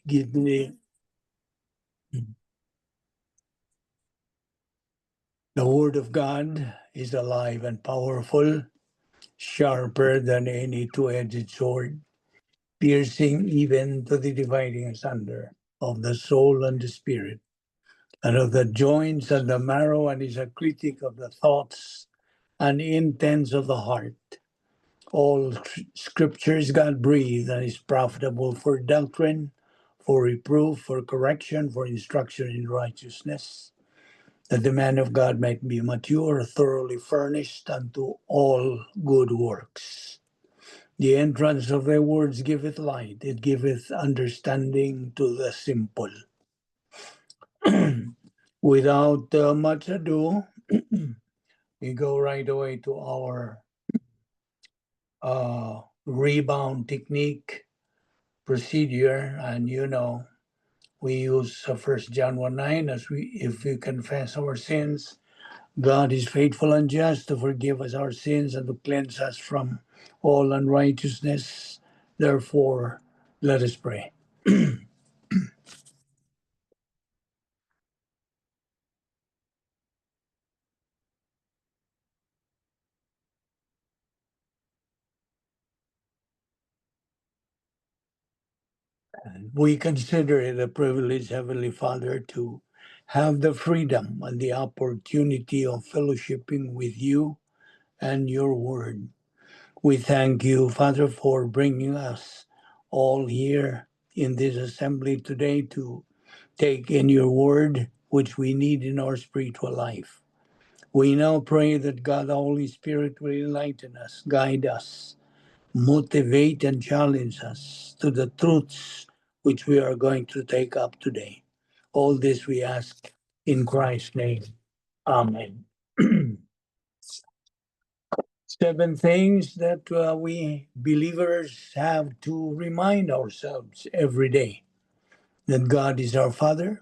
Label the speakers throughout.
Speaker 1: give me the word of God is alive and powerful, sharper than any two-edged sword, piercing even to the dividing asunder of the soul and the spirit, and of the joints and the marrow, and is a critic of the thoughts and intents of the heart. All scripture is God-breathed and is profitable for doctrine, for reproof, for correction, for instruction in righteousness, that the man of God might be mature, thoroughly furnished unto all good works. The entrance of thy words giveth light, it giveth understanding to the simple. Without much ado, we go right away to our rebound technique procedure, and we use 1 John 1:9 if we confess our sins, God is faithful and just to forgive us our sins and to cleanse us from all unrighteousness. Therefore, let us pray. We consider it a privilege, Heavenly Father, to have the freedom and the opportunity of fellowshipping with you and your word. We thank you, Father, for bringing us all here in this assembly today to take in your word, which we need in our spiritual life. We now pray that God, the Holy Spirit, will enlighten us, guide us, motivate and challenge us to the truths which we are going to take up today. All this we ask in Christ's name. Amen. 7 things that we believers have to remind ourselves every day. That God is our Father,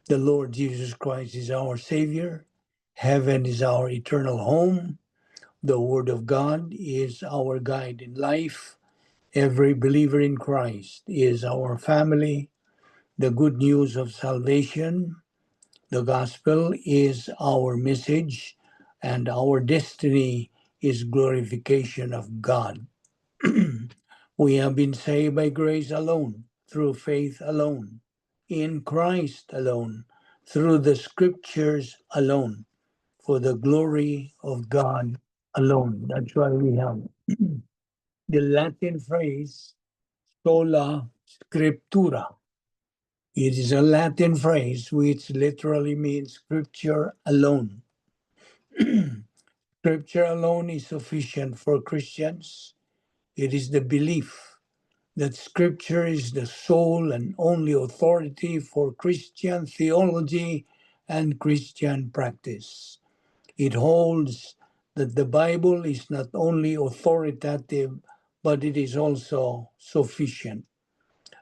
Speaker 1: the Lord Jesus Christ is our Savior, heaven is our eternal home, the Word of God is our guide in life, every believer in Christ is our family, the good news of salvation, the gospel is our message, and our destiny is glorification of God. We have been saved by grace alone, through faith alone, in Christ alone, through the scriptures alone, for the glory of God alone. That's why we have the Latin phrase, sola scriptura. It is a Latin phrase which literally means scripture alone. Scripture alone is sufficient for Christians. It is the belief that Scripture is the sole and only authority for Christian theology and Christian practice. It holds that the Bible is not only authoritative, but it is also sufficient.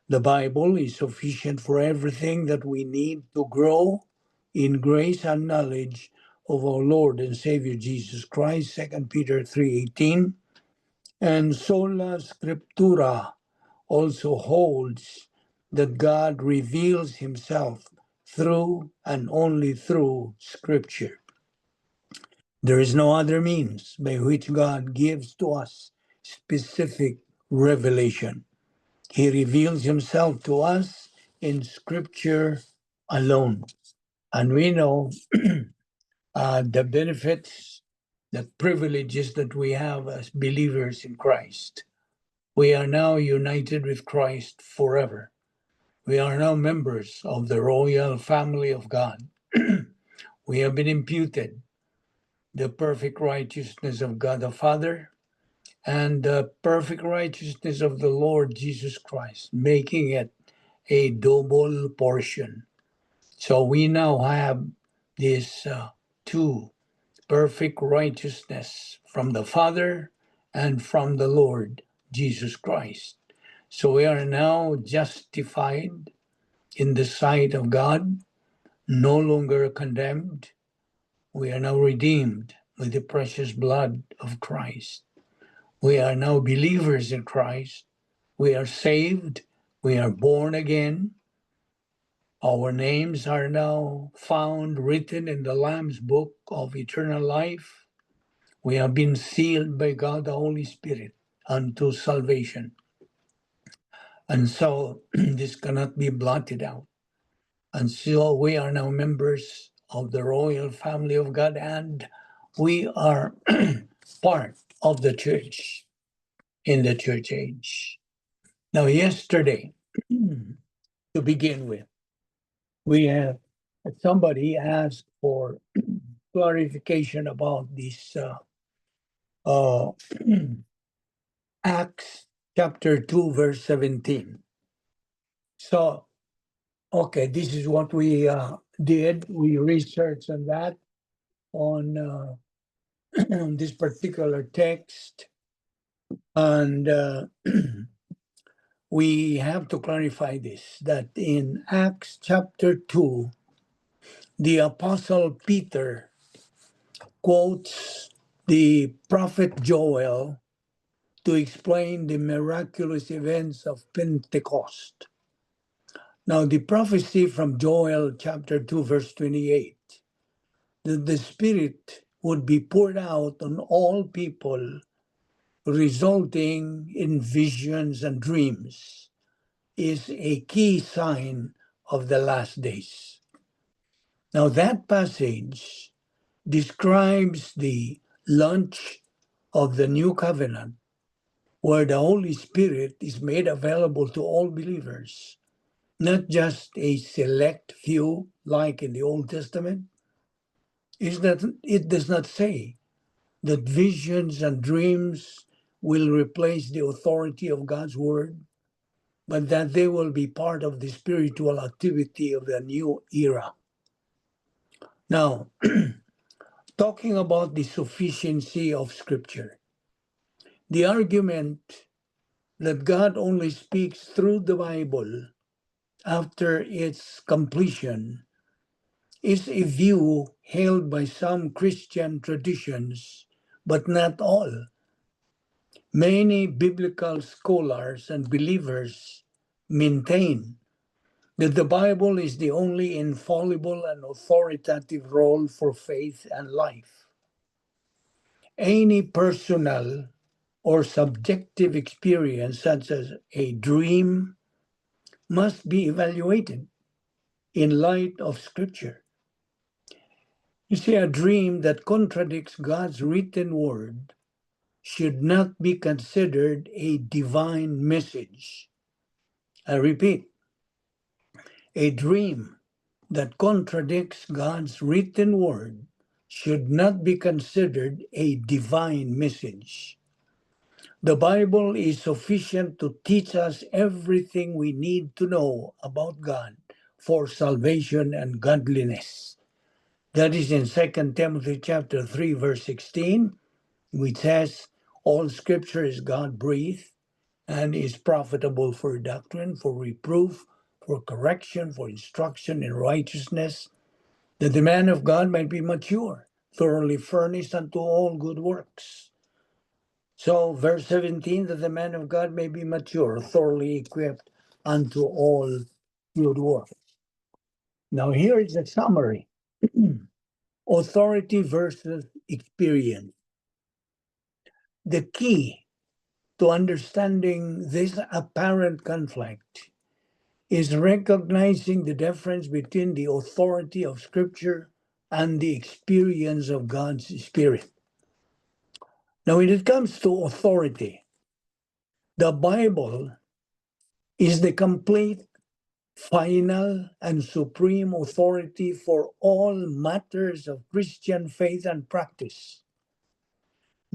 Speaker 1: The Bible is sufficient for everything that we need to grow in grace and knowledge of our Lord and Savior Jesus Christ, 2 Peter 3:18. And sola scriptura also holds that God reveals himself through and only through Scripture. There is no other means by which God gives to us specific revelation. He reveals himself to us in Scripture alone. And we know the benefits, the privileges that we have as believers in Christ. We are now united with Christ forever. We are now members of the royal family of God. We have been imputed the perfect righteousness of God the Father and the perfect righteousness of the Lord Jesus Christ, making it a double portion. So we now have this two perfect righteousness from the Father and from the Lord Jesus Christ. So we are now justified in the sight of God, no longer condemned. We are now redeemed with the precious blood of Christ. We are now believers in Christ. We are saved. We are born again. Our names are now found written in the Lamb's book of eternal life. We have been sealed by God the Holy Spirit unto salvation. And so this cannot be blotted out. And so we are now members of the royal family of God, and we are part of the church in the church age. Now, yesterday, to begin with, we have somebody asked for clarification about this Acts chapter 2, verse 17. So, okay, this is what we did. We researched on that, on this particular text. And we have to clarify this, that in Acts chapter 2, the Apostle Peter quotes the prophet Joel to explain the miraculous events of Pentecost. Now, the prophecy from Joel chapter 2, verse 28, that the Spirit would be poured out on all people, resulting in visions and dreams, is a key sign of the last days. Now, that passage describes the launch of the new covenant, where the Holy Spirit is made available to all believers, not just a select few like in the Old Testament. Is that it does not say that visions and dreams will replace the authority of God's word, but that they will be part of the spiritual activity of the new era. Now, talking about the sufficiency of Scripture, the argument that God only speaks through the Bible after its completion is a view held by some Christian traditions, but not all. Many biblical scholars and believers maintain that the Bible is the only infallible and authoritative role for faith and life. Any personal or subjective experience, such as a dream, must be evaluated in light of Scripture. You see, a dream that contradicts God's written word should not be considered a divine message. I repeat, a dream that contradicts God's written word should not be considered a divine message. The Bible is sufficient to teach us everything we need to know about God for salvation and godliness. That is in 2 Timothy chapter 3, verse 16, which says, all scripture is God-breathed and is profitable for doctrine, for reproof, for correction, for instruction in righteousness, that the man of God might be mature, thoroughly furnished unto all good works. So, verse 17, that the man of God may be mature, thoroughly equipped unto all good works. Now, here is a summary. Authority versus experience. The key to understanding this apparent conflict is recognizing the difference between the authority of Scripture and the experience of God's Spirit. Now, when it comes to authority, the Bible is the complete, final, and supreme authority for all matters of Christian faith and practice.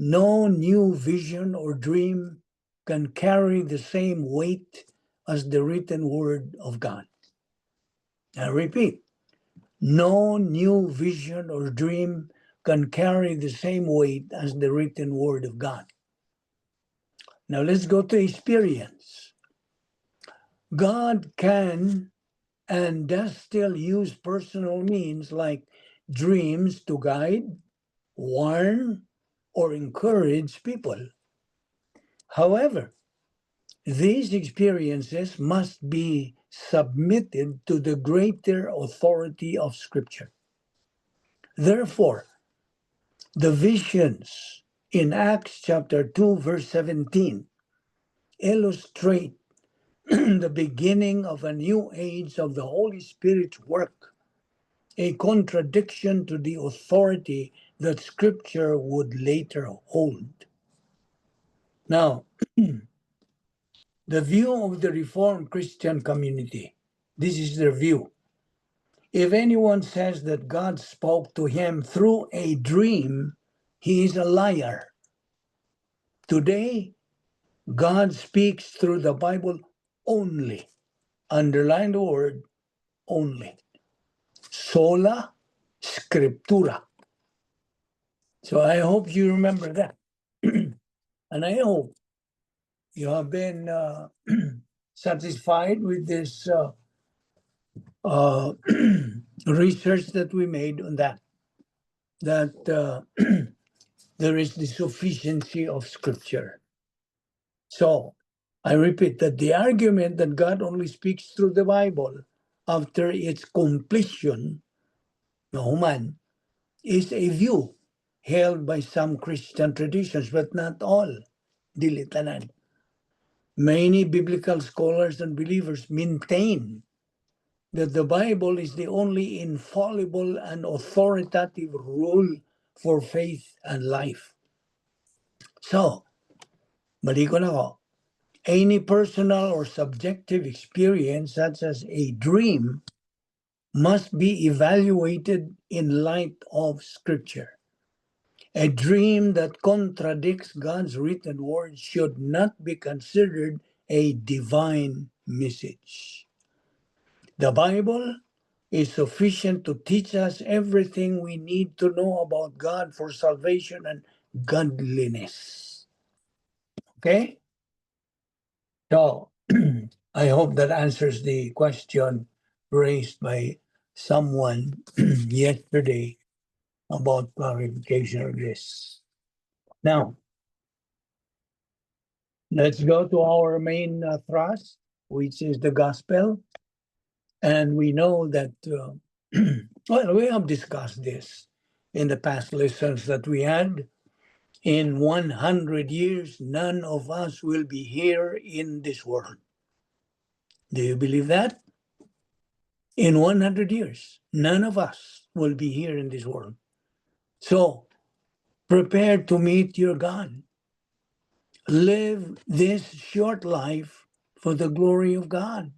Speaker 1: No new vision or dream can carry the same weight as the written word of God. I repeat, no new vision or dream can carry the same weight as the written word of God. Now let's go to experience. God can and does still use personal means like dreams to guide, warn, or encourage people. However, these experiences must be submitted to the greater authority of Scripture. Therefore, the visions in Acts chapter 2, verse 17 illustrate the beginning of a new age of the Holy Spirit's work, a contradiction to the authority that Scripture would later hold. Now, the view of the Reformed Christian community, this is their view. If anyone says that God spoke to him through a dream, he is a liar. Today, God speaks through the Bible only. Underline the word only. Sola Scriptura. So I hope you remember that. And I hope you have been satisfied with this research that we made on that. That there is the sufficiency of Scripture. So I repeat that the argument that God only speaks through the Bible after its completion, no man, is a view held by some Christian traditions, but not all. Dili tanan. Many biblical scholars and believers maintain that the Bible is the only infallible and authoritative rule for faith and life. So, balik ko na ko, any personal or subjective experience, such as a dream, must be evaluated in light of Scripture. A dream that contradicts God's written word should not be considered a divine message. The Bible is sufficient to teach us everything we need to know about God for salvation and godliness. Okay? So, I hope that answers the question raised by someone yesterday about clarification of this. Now, let's go to our main thrust, which is the gospel. And we know that, well, we have discussed this in the past lessons that we had. In 100 years, none of us will be here in this world. Do you believe that? In 100 years, none of us will be here in this world. So, prepare to meet your God. Live this short life for the glory of God.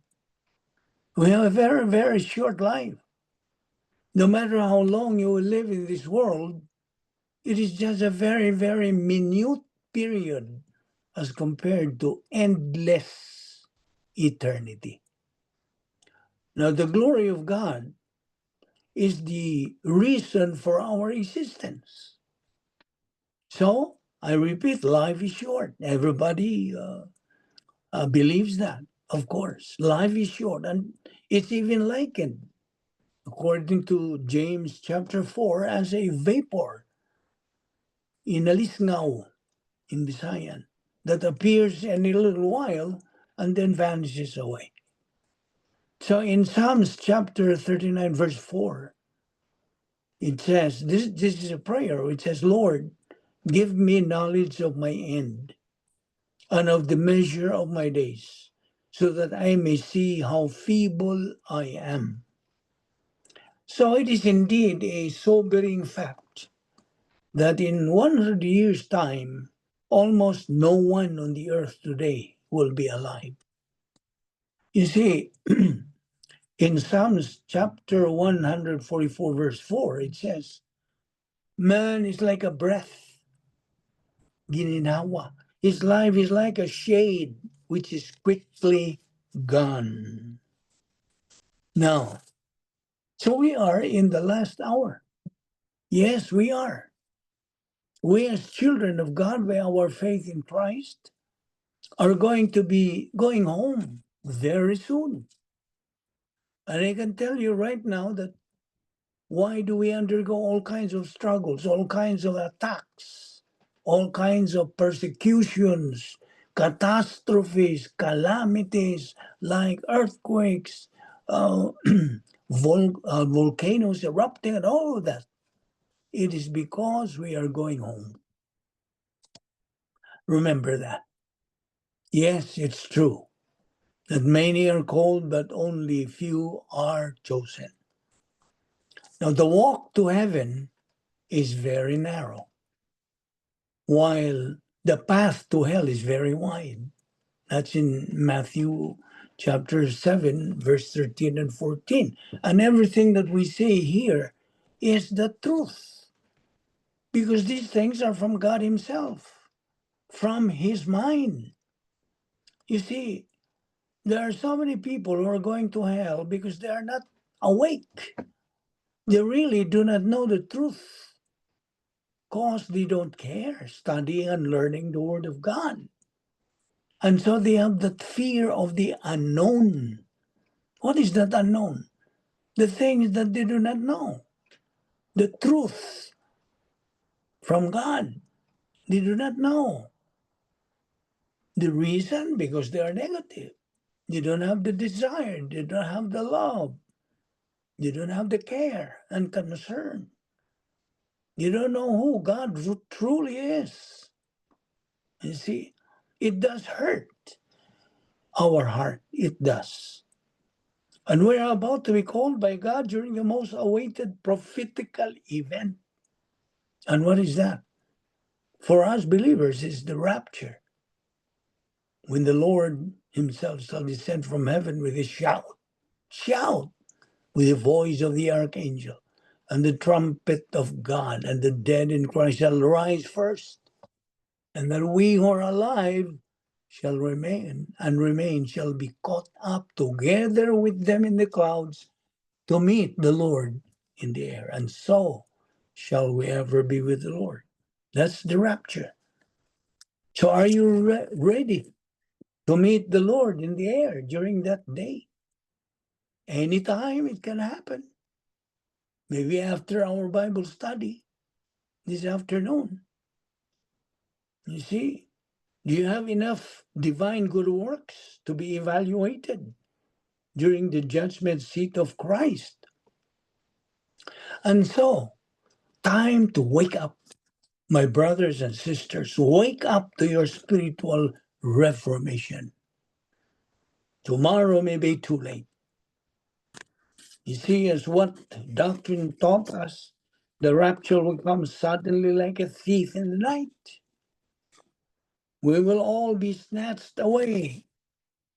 Speaker 1: We have a very, very short life. No matter how long you will live in this world, it is just a very, very minute period as compared to endless eternity. Now, the glory of God is the reason for our existence. So, I repeat, life is short. Everybody believes that, of course. Life is short, and it's even likened, according to James chapter 4, as a vapor in a lisngaw in Visayan that appears in a little while and then vanishes away. So in Psalms chapter 39, verse 4, it says, this is a prayer. It says, Lord, give me knowledge of my end and of the measure of my days, so that I may see how feeble I am. So it is indeed a sobering fact that in 100 years' time, almost no one on the earth today will be alive. You see, in Psalms chapter 144, verse 4, it says, man is like a breath, gininawa. His life is like a shade, which is quickly gone. Now, so we are in the last hour. Yes, we are. We as children of God, by our faith in Christ, are going to be going home very soon. And I can tell you right now that why do we undergo all kinds of struggles, all kinds of attacks, all kinds of persecutions, catastrophes, calamities like earthquakes, volcanoes erupting, and all of that. It is because we are going home. Remember that. Yes, it's true that many are called, but only few are chosen. Now, the walk to heaven is very narrow, while the path to hell is very wide. That's in Matthew chapter 7, verse 13 and 14. And everything that we say here is the truth, because these things are from God Himself, from His mind. You see, there are so many people who are going to hell because they are not awake. They really do not know the truth because they don't care studying and learning the Word of God. And so they have that fear of the unknown. What is that unknown? The things that they do not know. The truth from God. They do not know. The reason? Because they are negative. They don't have the desire. They don't have the love. They don't have the care and concern. You don't know who God truly is. You see, it does hurt our heart. It does. And we're about to be called by God during the most awaited prophetical event. And what is that? For us believers, is the rapture. When the Lord Himself shall descend from heaven with a shout, with the voice of the archangel, and the trumpet of God, and the dead in Christ shall rise first. And that we who are alive shall remain shall be caught up together with them in the clouds to meet the Lord in the air. And so shall we ever be with the Lord. That's the rapture. So are you ready to meet the Lord in the air during that day? Anytime it can happen. Maybe after our Bible study this afternoon. You see, do you have enough divine good works to be evaluated during the judgment seat of Christ? And so, time to wake up, my brothers and sisters. Wake up to your spiritual reformation. Tomorrow may be too late. You see, as what doctrine taught us, the rapture will come suddenly like a thief in the night. We will all be snatched away.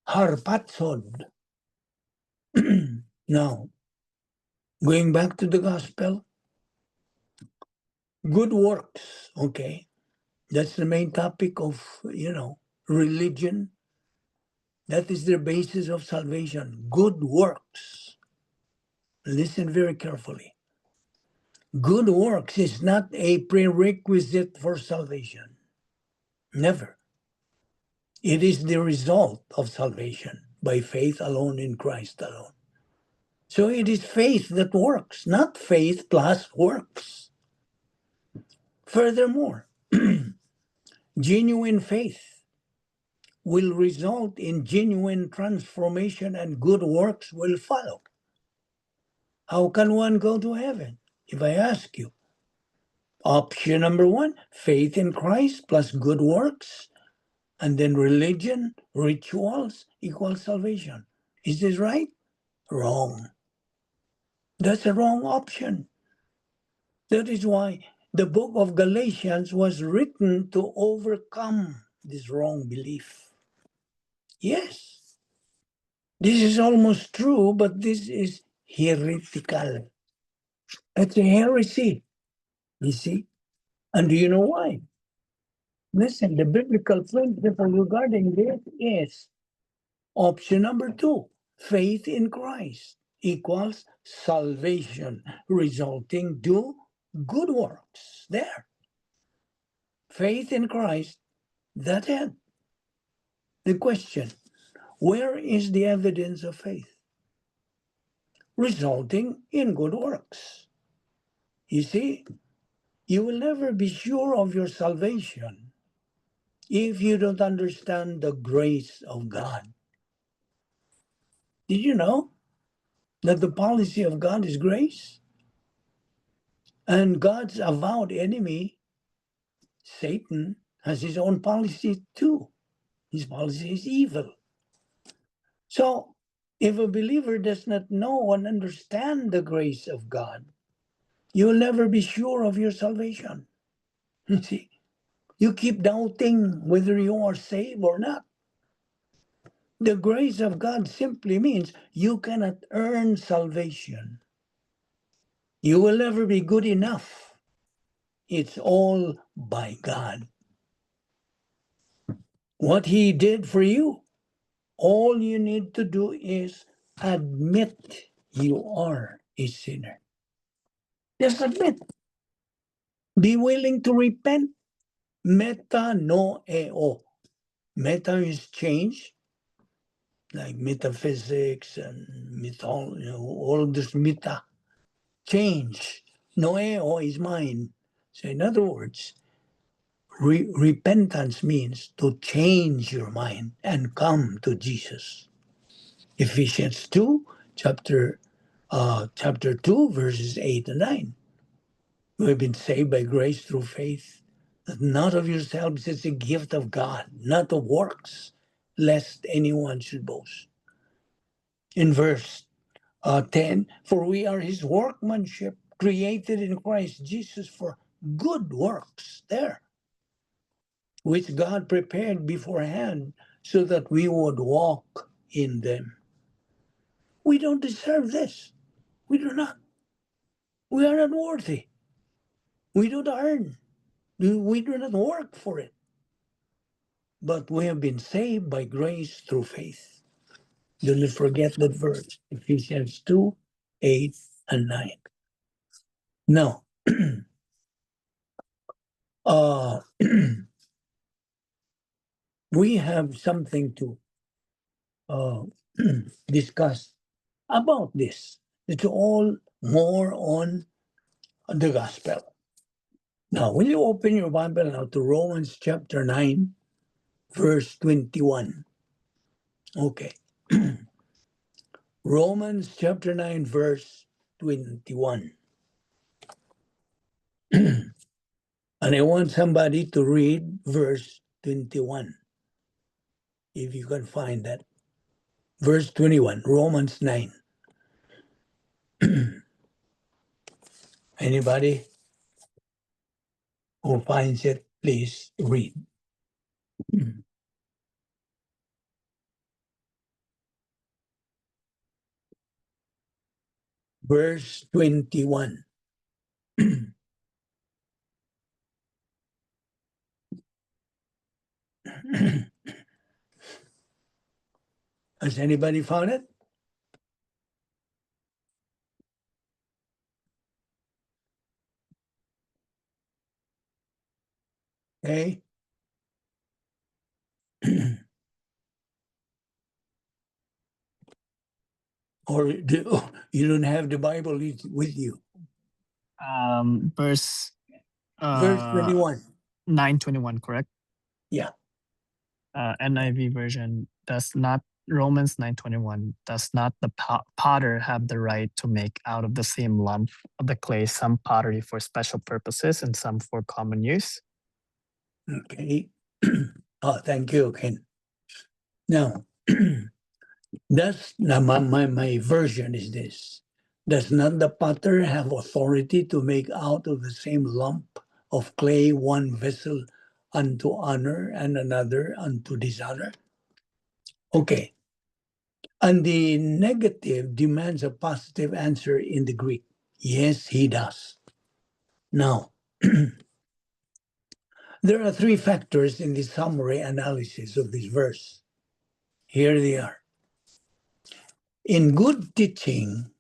Speaker 1: Harpatzod. Now, going back to the gospel, good works, okay? That's the main topic of, religion. That is the basis of salvation. Good works. Listen very carefully. Good works is not a prerequisite for salvation. Never. It is the result of salvation by faith alone in Christ alone. So it is faith that works, not faith plus works. Furthermore, genuine faith will result in genuine transformation and good works will follow. How can one go to heaven? If I ask you, option number one, faith in Christ plus good works, and then religion, rituals equals salvation. Is this right? Wrong. That's a wrong option. That is why the book of Galatians was written to overcome this wrong belief. Yes, this is almost true, but this is heretical. It's a heresy, you see. And do you know why? Listen, the biblical principle regarding this is option number two, faith in Christ equals salvation, resulting to good works. There. Faith in Christ, that's it. The question, where is the evidence of faith? Resulting in good works. You see, you will never be sure of your salvation if you don't understand the grace of God. Did you know that the policy of God is grace? And God's avowed enemy, Satan, has his own policy too. His policy is evil. So, if a believer does not know and understand the grace of God, you will never be sure of your salvation. You see, you keep doubting whether you are saved or not. The grace of God simply means you cannot earn salvation. You will never be good enough. It's all by God. What He did for you, all you need to do is admit you are a sinner. Just admit. Be willing to repent. Metanoeo. Meta is change, like metaphysics and mythology, all of this meta. Change. Noeo is mine. So in other words, repentance means to change your mind and come to Jesus. Ephesians 2, chapter 2, verses 8 and 9. You have been saved by grace through faith, that not of yourselves is a gift of God, not of works, lest anyone should boast. In verse 10, for we are his workmanship, created in Christ Jesus for good works, there, which God prepared beforehand so that we would walk in them. We don't deserve this. We do not. We are not worthy. We don't earn. We do not work for it. But we have been saved by grace through faith. Do not forget that verse, Ephesians 2, 8 and 9. Now, we have something to discuss about this. It's all more on the gospel. Now, will you open your Bible now to Romans chapter 9, verse 21? Okay. Romans chapter 9, verse 21. And I want somebody to read verse 21, if you can find that. Verse 21, Romans 9. Anybody who finds it, please read. Verse 21. Has anybody found it? Okay. Or you don't have the Bible with you?
Speaker 2: Verse
Speaker 1: Verse 21.
Speaker 2: 9:21, correct?
Speaker 1: Yeah.
Speaker 2: NIV version does not, Romans 9:21, does not the potter have the right to make out of the same lump of the clay some pottery for special purposes and some for common use?
Speaker 1: Okay. Oh, thank you, Ken. Now, my version is this. Does not the potter have authority to make out of the same lump of clay one vessel unto honor and another unto dishonor? Okay. And the negative demands a positive answer in the Greek. Yes, he does. Now, there are three factors in the summary analysis of this verse. Here they are. In good teaching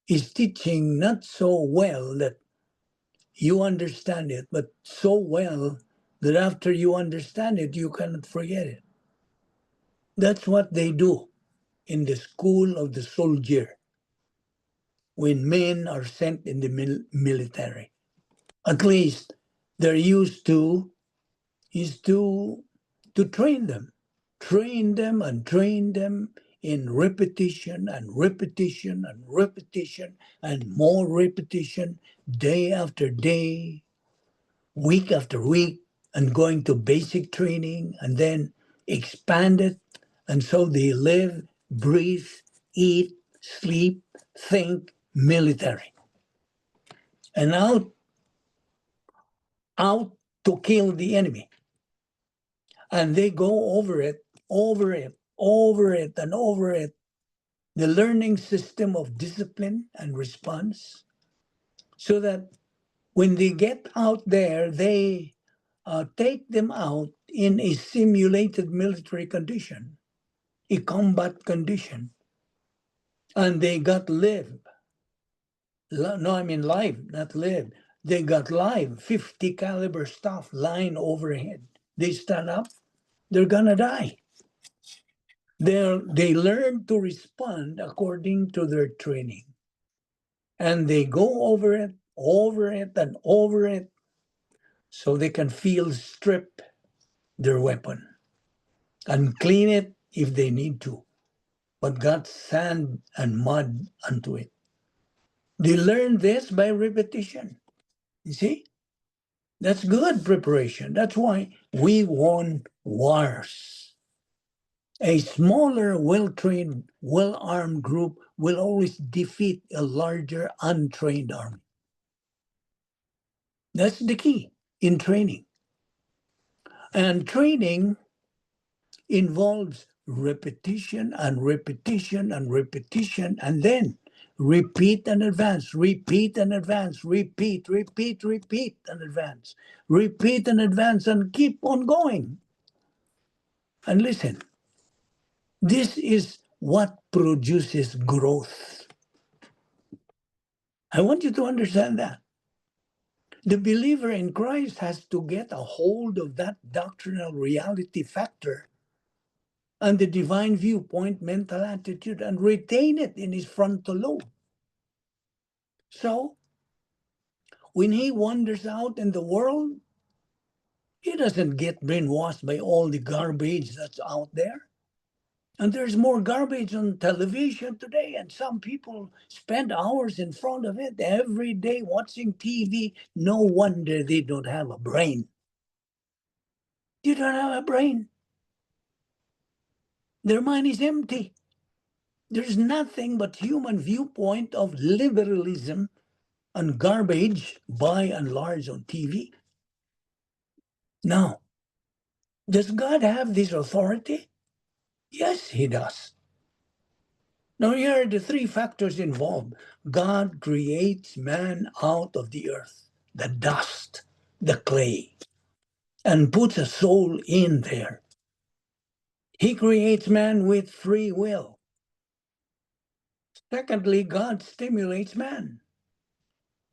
Speaker 1: is teaching not so well that you understand it, but so well that after you understand it, you cannot forget it. That's what they do in the school of the soldier when men are sent in the military. At least they're used to is to train them and train them in repetition and repetition and repetition and more repetition, day after day, week after week, and going to basic training and then expand it. And so they live, breathe, eat, sleep, think military. And out to kill the enemy. And they go over it, and over it. The learning system of discipline and response, so that when they get out there, they take them out in a simulated military condition, a combat condition, and they got live. No, I mean live, not live. They got live 50 caliber stuff lying overhead. They stand up, they're gonna die. They learn to respond according to their training. And they go over it, and over it, so they can field strip their weapon and clean it if they need to, but got sand and mud onto it. They learn this by repetition. You see? That's good preparation. That's why we won wars. A smaller, well-trained, well-armed group will always defeat a larger, untrained army. That's the key in training. And training involves repetition and repetition and repetition, and then repeat and advance, repeat and advance, repeat and advance, repeat and advance, and keep on going. And listen, this is what produces growth. I want you to understand that. The believer in Christ has to get a hold of that doctrinal reality factor and the divine viewpoint, mental attitude, and retain it in his frontal lobe. So, when he wanders out in the world, he doesn't get brainwashed by all the garbage that's out there. And there's more garbage on television today, and some people spend hours in front of it every day watching TV. No wonder they don't have a brain. You don't have a brain. Their mind is empty. There's nothing but human viewpoint of liberalism and garbage by and large on TV. Now, does God have this authority? Yes, he does. Now, here are the three factors involved. God creates man out of the earth, the dust, the clay, and puts a soul in there. He creates man with free will. Secondly, God stimulates man.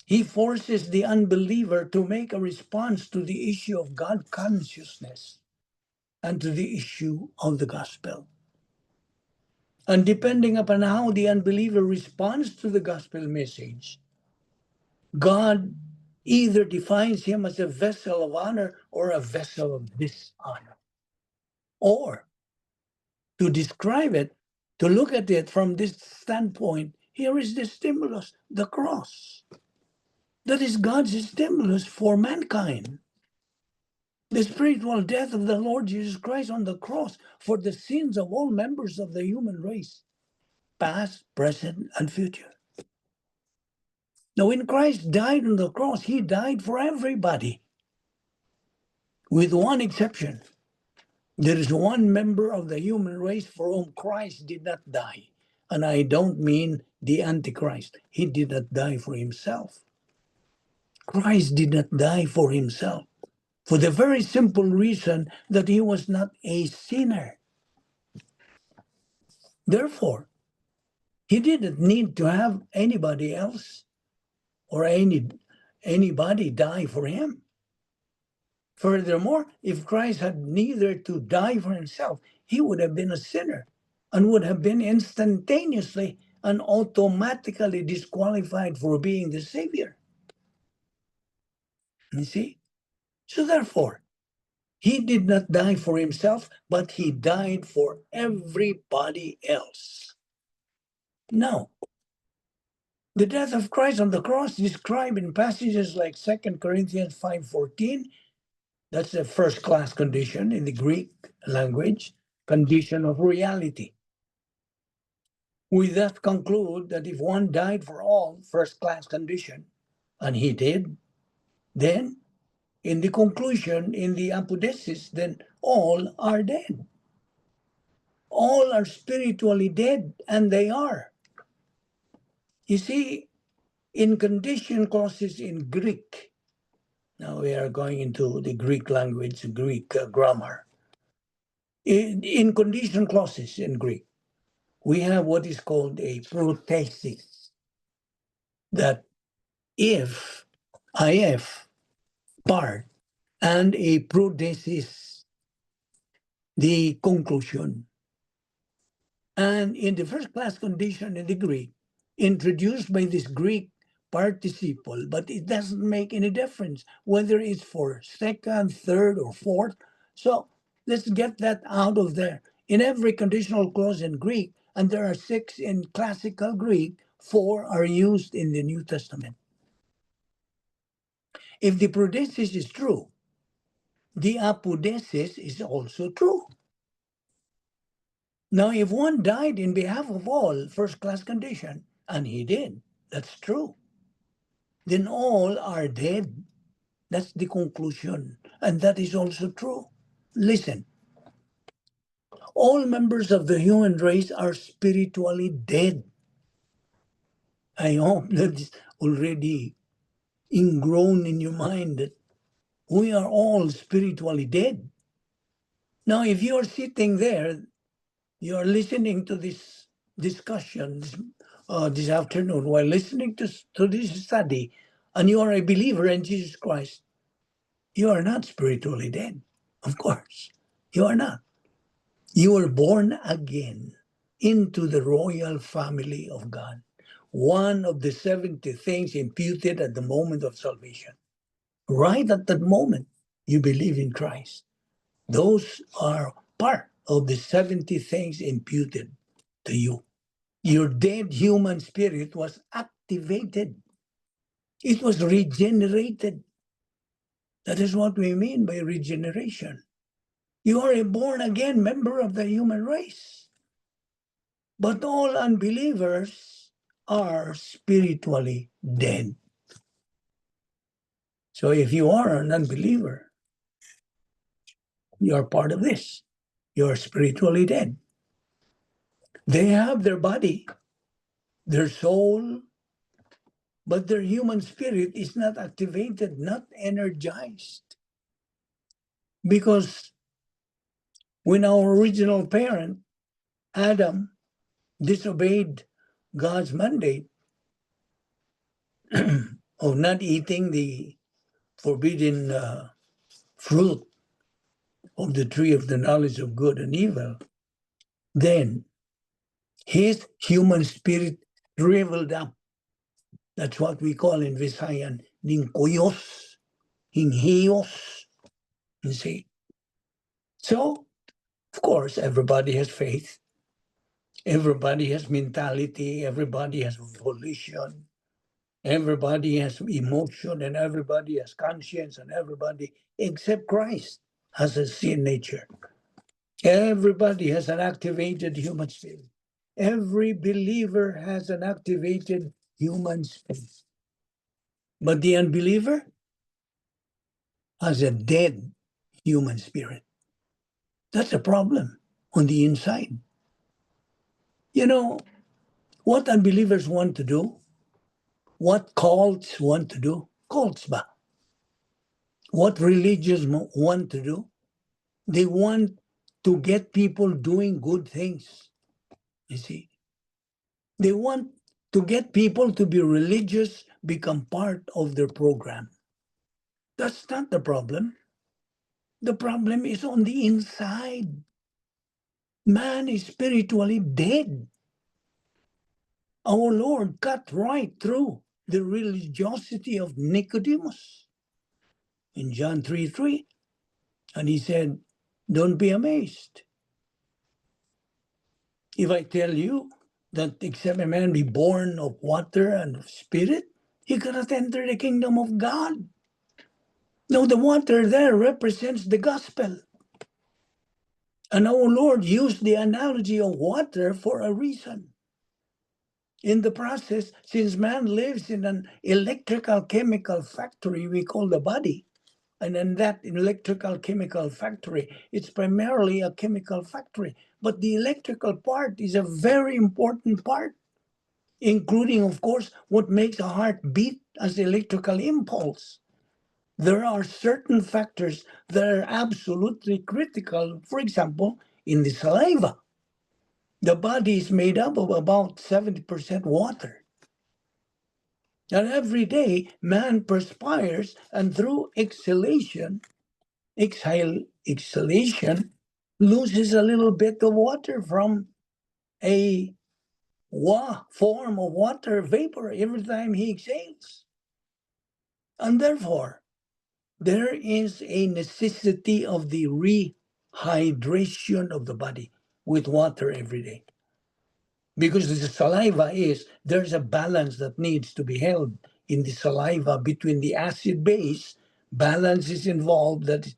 Speaker 1: He forces the unbeliever to make a response to the issue of God consciousness and to the issue of the gospel. And depending upon how the unbeliever responds to the gospel message, God either defines him as a vessel of honor or a vessel of dishonor. Or, to describe it, to look at it from this standpoint, here is the stimulus, the cross. That is God's stimulus for mankind. The spiritual death of the Lord Jesus Christ on the cross for the sins of all members of the human race, past, present, and future. Now, when Christ died on the cross, he died for everybody, with one exception. There is one member of the human race for whom Christ did not die. And I don't mean the Antichrist. He did not die for himself. Christ did not die for himself, for the very simple reason that he was not a sinner. Therefore, he didn't need to have anybody else or anybody die for him. Furthermore, if Christ had neither to die for himself, he would have been a sinner and would have been instantaneously and automatically disqualified for being the Savior. You see? So therefore, He did not die for himself, but he died for everybody else. Now, the death of Christ on the cross described in passages like 2 Corinthians 5:14, that's a first-class condition in the Greek language, condition of reality. We thus conclude that if one died for all, first-class condition, and he did, then in the conclusion, in the apodesis, then all are dead. All are spiritually dead, and they are. You see, in condition clauses in Greek, now we are going into the Greek language, Greek grammar. In condition clauses in Greek, we have what is called a prothesis, that if part and a prothesis, the conclusion. And in the first class condition in the Greek, introduced by this Greek participle, but it doesn't make any difference whether it's for second, third, or fourth. So let's get that out of there. In every conditional clause in Greek, and there are 6 in classical Greek, 4 are used in the New Testament. If the prothesis is true, the apodesis is also true. Now, if one died in behalf of all, first-class condition, and he did, that's true, then all are dead. That's the conclusion, and that is also true. Listen, all members of the human race are spiritually dead. I hope that's already ingrown in your mind that we are all spiritually dead. Now, if you're sitting there, you're listening to this discussion this afternoon while listening to this study, and you are a believer in Jesus Christ, you are not spiritually dead. Of course, you are not. You were born again into the royal family of God. One of the 70 things imputed at the moment of salvation. Right at that moment, you believe in Christ. Those are part of the 70 things imputed to you. Your dead human spirit was activated. It was regenerated. That is what we mean by regeneration. You are a born-again member of the human race. But all unbelievers are spiritually dead. So if you are an unbeliever, you are part of this. You are spiritually dead. They have their body, their soul, but their human spirit is not activated, not energized. Because when our original parent, Adam, disobeyed God's mandate of not eating the forbidden fruit of the tree of the knowledge of good and evil, then his human spirit shriveled up. That's what we call in Visayan, ningkoyos, hinghiyos. You see? So, of course, everybody has faith. Everybody has mentality. Everybody has volition. Everybody has emotion, and everybody has conscience, and everybody, except Christ, has a sin nature. Everybody has an activated human spirit. Every believer has an activated human spirit. But the unbeliever has a dead human spirit. That's a problem on the inside. You know, what unbelievers want to do, what cults want to do, cults ba? What religions want to do, they want to get people doing good things, you see. They want to get people to be religious, become part of their program. That's not the problem. The problem is on the inside. Man is spiritually dead. Our Lord cut right through the religiosity of Nicodemus. In John 3:3, And he said, don't be amazed if I tell you that except a man be born of water and of spirit, he cannot enter the kingdom of God. Now, the water there represents the gospel. And our Lord used the analogy of water for a reason. In the process, since man lives in an electrical chemical factory we call the body, and in that electrical chemical factory, it's primarily a chemical factory. But the electrical part is a very important part, including, of course, what makes a heart beat as electrical impulse. There are certain factors that are absolutely critical. For example, in the saliva, the body is made up of about 70% water. And every day, man perspires, and through exhalation, loses a little bit of water from a form of water vapor every time he exhales. And therefore, there is a necessity of the rehydration of the body with water every day. Because the saliva there's a balance that needs to be held in the saliva between the acid base. Balance is involved, that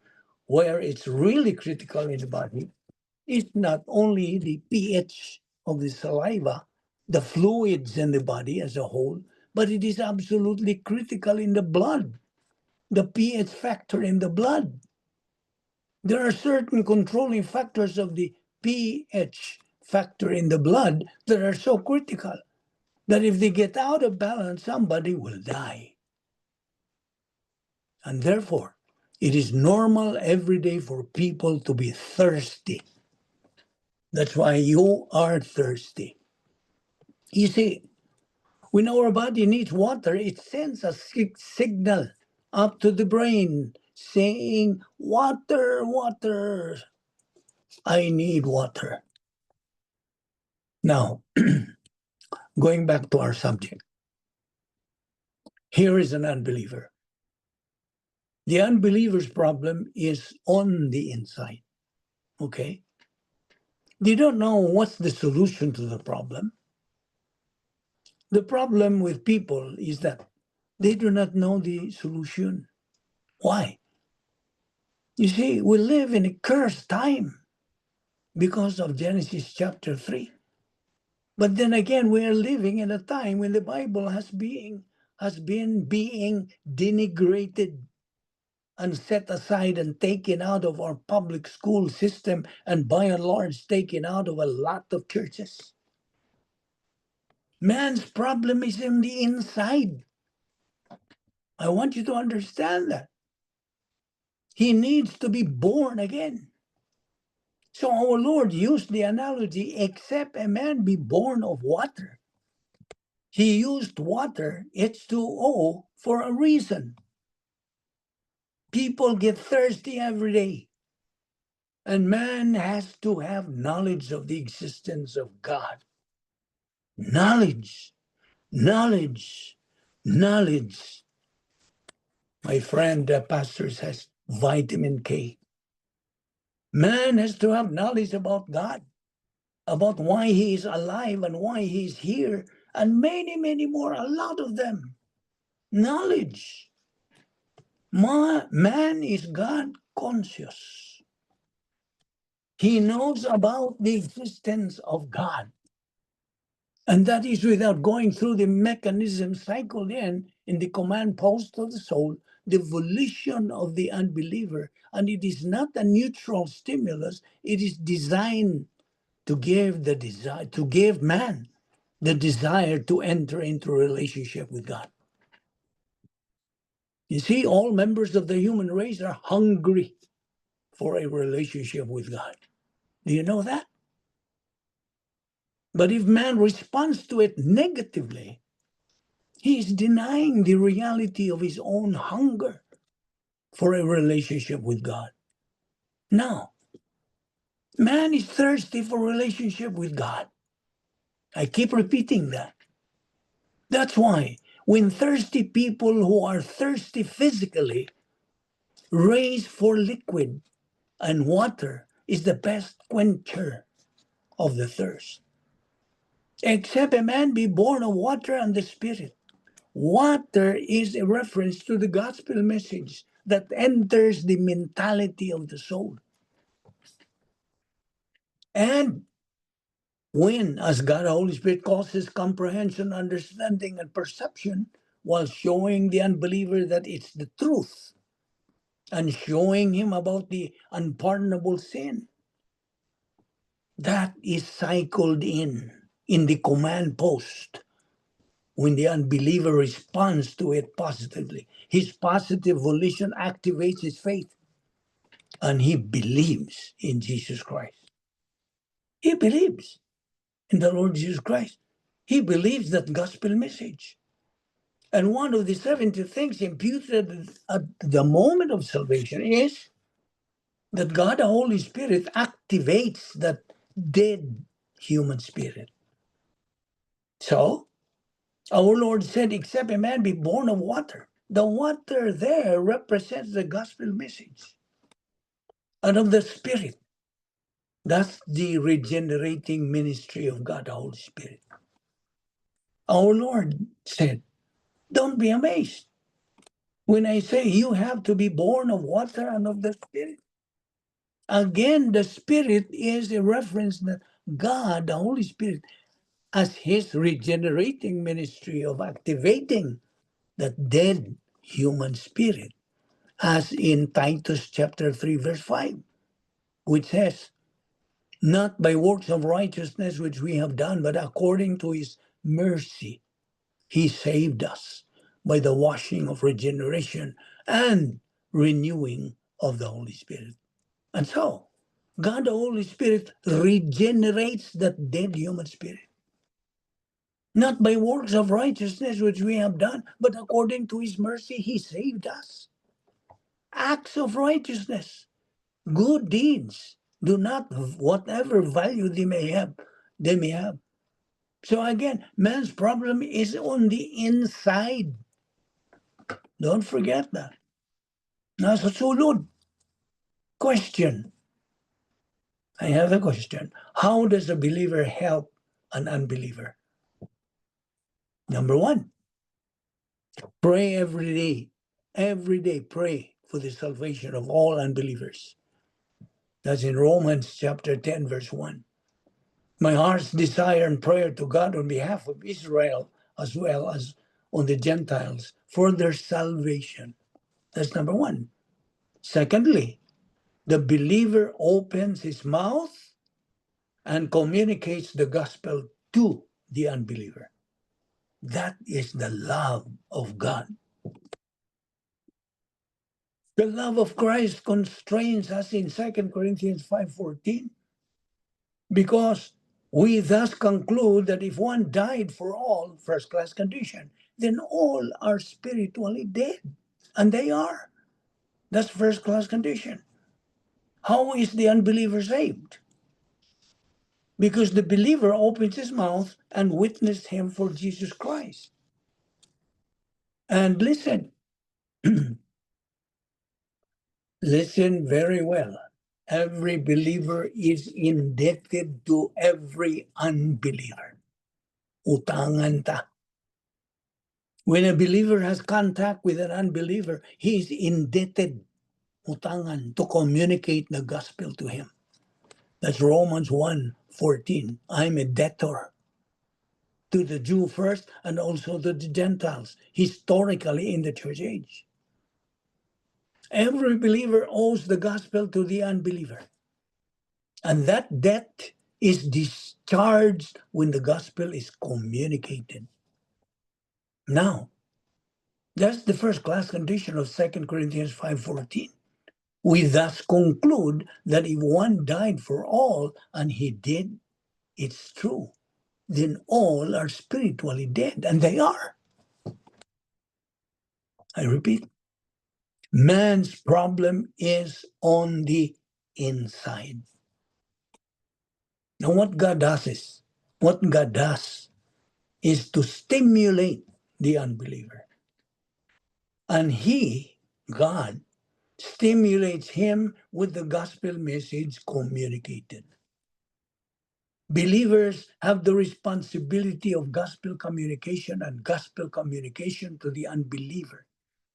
Speaker 1: where it's really critical in the body. It's not only the pH of the saliva, the fluids in the body as a whole, but it is absolutely critical in the blood, the pH factor in the blood. There are certain controlling factors of the pH factor in the blood that are so critical that if they get out of balance, somebody will die. And therefore, it is normal every day for people to be thirsty. That's why you are thirsty. You see, when our body needs water, it sends a signal up to the brain saying, water, water, I need water. Now, going back to our subject, here is an unbeliever. The unbeliever's problem is on the inside, okay? They don't know what's the solution to the problem. The problem with people is that they do not know the solution. Why? You see, we live in a cursed time because of Genesis chapter 3. But then again, we are living in a time when the Bible has been being denigrated and set aside and taken out of our public school system, and by and large taken out of a lot of churches. Man's problem is in the inside. I want you to understand that. He needs to be born again. So our Lord used the analogy, except a man be born of water. He used water, H2O, for a reason. People get thirsty every day. And man has to have knowledge of the existence of God. Knowledge, knowledge, knowledge. My friend, pastor says vitamin K. Man has to have knowledge about God, about why he is alive and why he is here, and many, many more, a lot of them. Knowledge. Man is God conscious. He knows about the existence of God. And that is without going through the mechanism cycled in the command post of the soul, the volition of the unbeliever. And it is not a neutral stimulus. It is designed to give the desire, to give man the desire to enter into a relationship with God. You see, all members of the human race are hungry for a relationship with God. Do you know that? But if man responds to it negatively, he is denying the reality of his own hunger for a relationship with God. Now, man is thirsty for a relationship with God. I keep repeating that. That's why when thirsty people who are thirsty physically race for liquid, And water is the best quencher of the thirst. Except a man be born of water and the Spirit. Water is a reference to the gospel message that enters the mentality of the soul. And when, as God, the Holy Spirit causes comprehension, understanding, and perception, while showing the unbeliever that it's the truth and showing him about the unpardonable sin, that is cycled in the command post. When the unbeliever responds to it positively, his positive volition activates his faith and he believes in Jesus Christ. He believes in the Lord Jesus Christ. He believes that gospel message. And one of the 70 things imputed at the moment of salvation is that God, the Holy Spirit, activates that dead human spirit. So, our Lord said, except a man be born of water. The water there represents the gospel message and of the Spirit. That's the regenerating ministry of God, the Holy Spirit. Our Lord said, don't be amazed when I say you have to be born of water and of the Spirit. Again, the Spirit is a reference that God, the Holy Spirit, as his regenerating ministry of activating that dead human spirit, as in Titus chapter 3, verse 5, which says, not by works of righteousness which we have done, but according to his mercy, he saved us by the washing of regeneration and renewing of the Holy Spirit. And so, God the Holy Spirit regenerates that dead human spirit. Not by works of righteousness which we have done, but according to his mercy, he saved us. Acts of righteousness, good deeds, do not, whatever value they may have. So again, man's problem is on the inside. Don't forget that. Nasa sulod. Question. I have a question. How does a believer help an unbeliever? Number one, pray every day. Every day, pray for the salvation of all unbelievers. That's in Romans chapter 10, verse 1. My heart's desire and prayer to God on behalf of Israel as well as on the Gentiles for their salvation. That's number one. Secondly, the believer opens his mouth and communicates the gospel to the unbeliever. That is the love of God. The love of Christ constrains us in 2 Corinthians 5:14 because we thus conclude that if one died for all, first-class condition, then all are spiritually dead. And they are. That's first-class condition. How is the unbeliever saved? Because the believer opens his mouth and witnessed him for Jesus Christ. And listen, listen very well. Every believer is indebted to every unbeliever. Utangan ta. When a believer has contact with an unbeliever, he is indebted, utangan, to communicate the gospel to him. That's Romans 1:14. I'm a debtor to the Jew first and also to the Gentiles, historically in the church age. Every believer owes the gospel to the unbeliever. And that debt is discharged when the gospel is communicated. Now, that's the first class condition of 2 Corinthians 5:14. We thus conclude that if one died for all, and he did, it's true, then all are spiritually dead, and they are. I repeat, man's problem is on the inside. Now what God does is to stimulate the unbeliever. And God, stimulates him with the gospel message communicated. Believers have the responsibility of gospel communication, and gospel communication to the unbeliever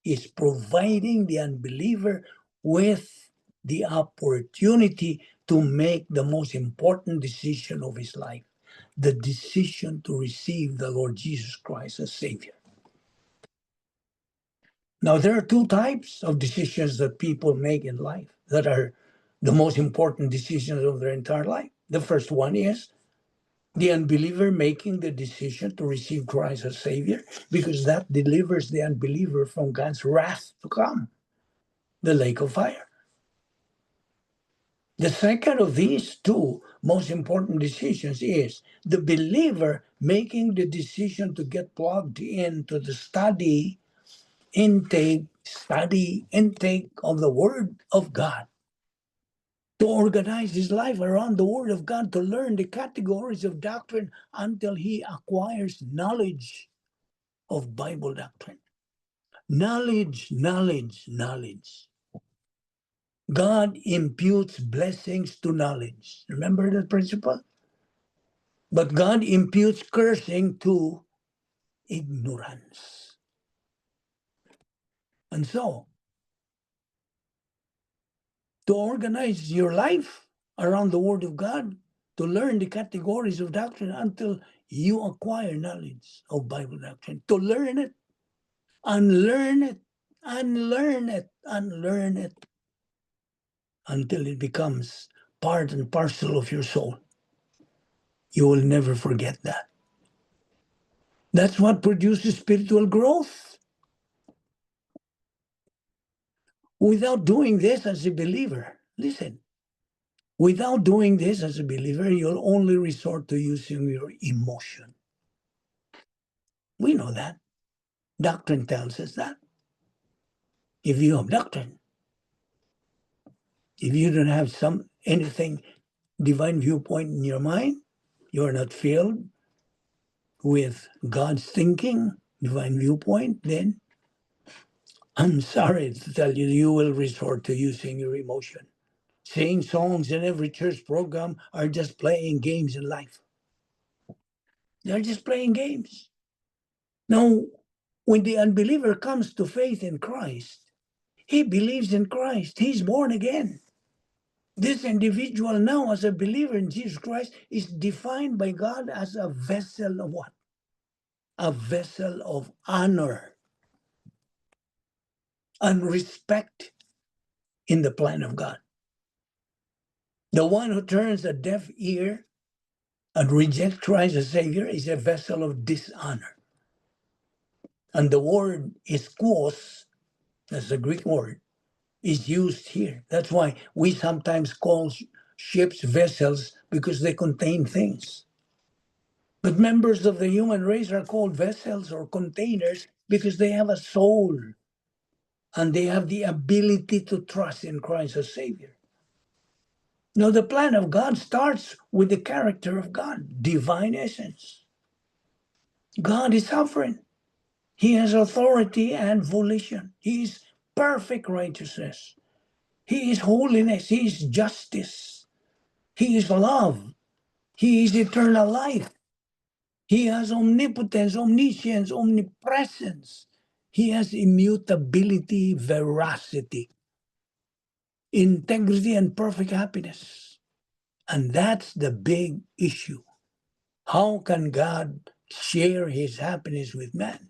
Speaker 1: is providing the unbeliever with the opportunity to make the most important decision of his life, the decision to receive the Lord Jesus Christ as Savior. Now, there are two types of decisions that people make in life that are the most important decisions of their entire life. The first one is the unbeliever making the decision to receive Christ as Savior, because that delivers the unbeliever from God's wrath to come, the lake of fire. The second of these two most important decisions is the believer making the decision to get plugged into the study intake of the Word of God, to organize his life around the Word of God, to learn the categories of doctrine until he acquires knowledge of Bible doctrine. Knowledge. God imputes blessings to knowledge. Remember that principle? But God imputes cursing to ignorance. And so, to organize your life around the Word of God, to learn the categories of doctrine until you acquire knowledge of Bible doctrine, to learn it, unlearn it, unlearn it, until it becomes part and parcel of your soul. You will never forget that. That's what produces spiritual growth. Without doing this as a believer, listen, without doing this as a believer, you'll only resort to using your emotion. We know that. Doctrine tells us that. If you have doctrine, if you don't have anything divine viewpoint in your mind, you are not filled with God's thinking, divine viewpoint, then I'm sorry to tell you, you will resort to using your emotion. Singing songs in every church program are just playing games in life. They're just playing games. Now, when the unbeliever comes to faith in Christ, he believes in Christ. He's born again. This individual now, as a believer in Jesus Christ, is defined by God as a vessel of what? A vessel of honor and respect in the plan of God. The one who turns a deaf ear and rejects Christ as Savior is a vessel of dishonor. And the word iskos, that's the Greek word, is used here. That's why we sometimes call ships vessels, because they contain things. But members of the human race are called vessels or containers because they have a soul and they have the ability to trust in Christ as Savior. Now, the plan of God starts with the character of God, divine essence. God is sovereign. He has authority and volition. He is perfect righteousness. He is holiness. He is justice. He is love. He is eternal life. He has omnipotence, omniscience, omnipresence. He has immutability, veracity, integrity, and perfect happiness. And that's the big issue. How can God share his happiness with man?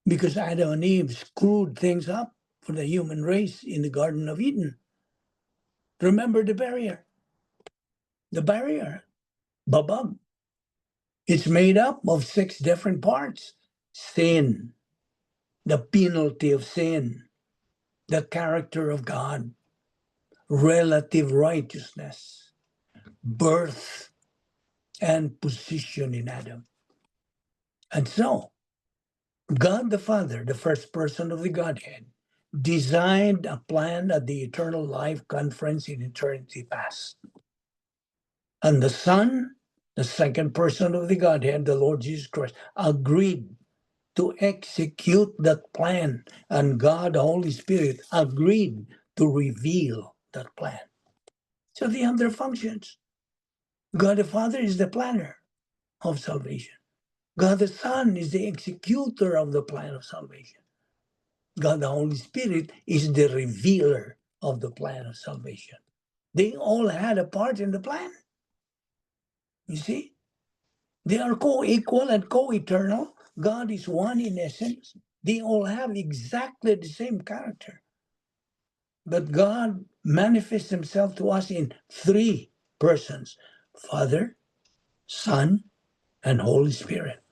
Speaker 1: Because Adam and Eve screwed things up for the human race in the Garden of Eden. Remember the barrier. The barrier, babag. It's made up of 6 different parts. Sin, the penalty of sin, the character of God, relative righteousness, birth, and position in Adam. And so, God the Father, the first person of the Godhead, designed a plan at the Eternal Life Conference in eternity past. And the Son, the second person of the Godhead, the Lord Jesus Christ, agreed to execute that plan, and God, the Holy Spirit, agreed to reveal that plan. So they have their functions. God the Father is the planner of salvation. God the Son is the executor of the plan of salvation. God the Holy Spirit is the revealer of the plan of salvation. They all had a part in the plan. You see? They are co-equal and co-eternal. God is one in essence. They all have exactly the same character. But God manifests himself to us in three persons: Father, Son, and Holy Spirit.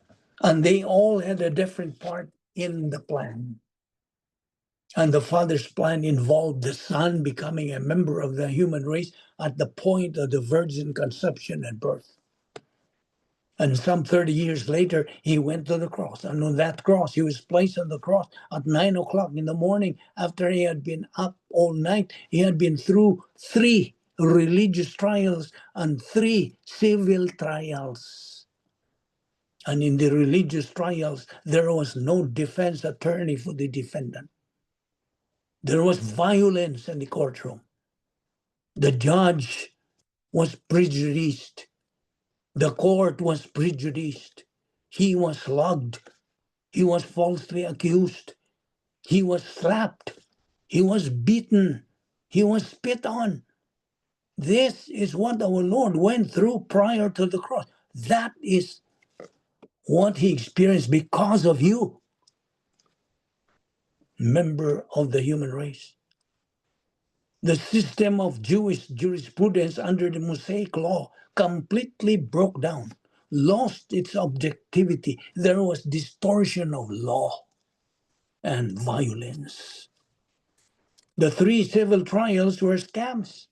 Speaker 1: And they all had a different part in the plan. And the Father's plan involved the Son becoming a member of the human race at the point of the virgin conception and birth. And some 30 years later, he went to the cross. And on that cross, he was placed on the cross at 9 o'clock in the morning after he had been up all night. He had been through 3 religious trials and 3 civil trials. And in the religious trials, there was no defense attorney for the defendant. There was violence in the courtroom. The judge was prejudiced. The court was prejudiced. He was slugged. He was falsely accused. He was slapped. He was beaten. He was spit on. This is what our Lord went through prior to the cross. That is what he experienced because of you, member of the human race. The system of Jewish jurisprudence under the Mosaic law completely broke down, lost its objectivity. There was distortion of law and violence. The 3 civil trials were scams,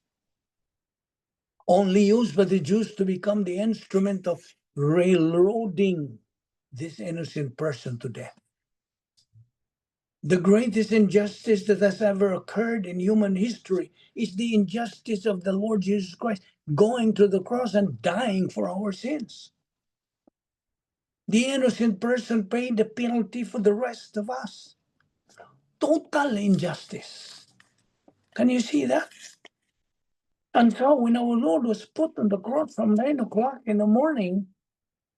Speaker 1: only used by the Jews to become the instrument of railroading this innocent person to death. The greatest injustice that has ever occurred in human history is the injustice of the Lord Jesus Christ going to the cross and dying for our sins. The innocent person paid the penalty for the rest of us. Total injustice. Can you see that? And so when our Lord was put on the cross from 9 o'clock in the morning,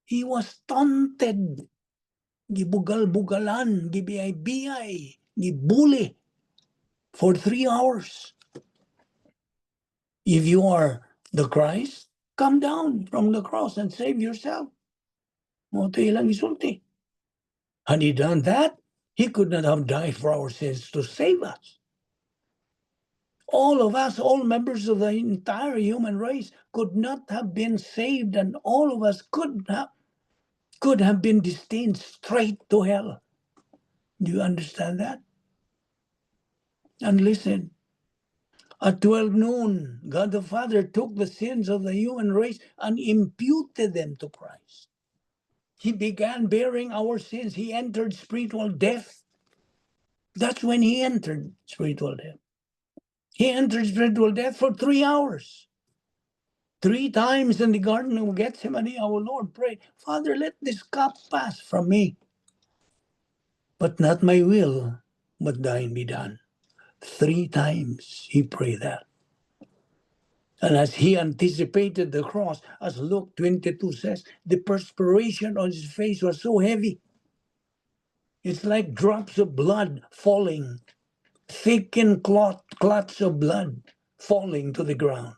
Speaker 1: he was taunted, gibugal-bugalan, gibiyay-biyay, gibuli for 3 hours. If you are the Christ, come down from the cross and save yourself. Moto ilang isulti. Had he done that, he could not have died for our sins to save us. All of us, all members of the entire human race, could not have been saved, and all of us could have been destined straight to hell. Do you understand that? And listen, at 12 noon, God the Father took the sins of the human race and imputed them to Christ. He began bearing our sins. He entered spiritual death. That's when he entered spiritual death. He entered spiritual death for 3 hours. 3 times in the Garden of Gethsemane, our Lord prayed, Father, let this cup pass from me. But not my will, but thine be done. 3 times he prayed that. And as he anticipated the cross, as Luke 22 says, the perspiration on his face was so heavy. It's like drops of blood falling, thickened clots of blood falling to the ground.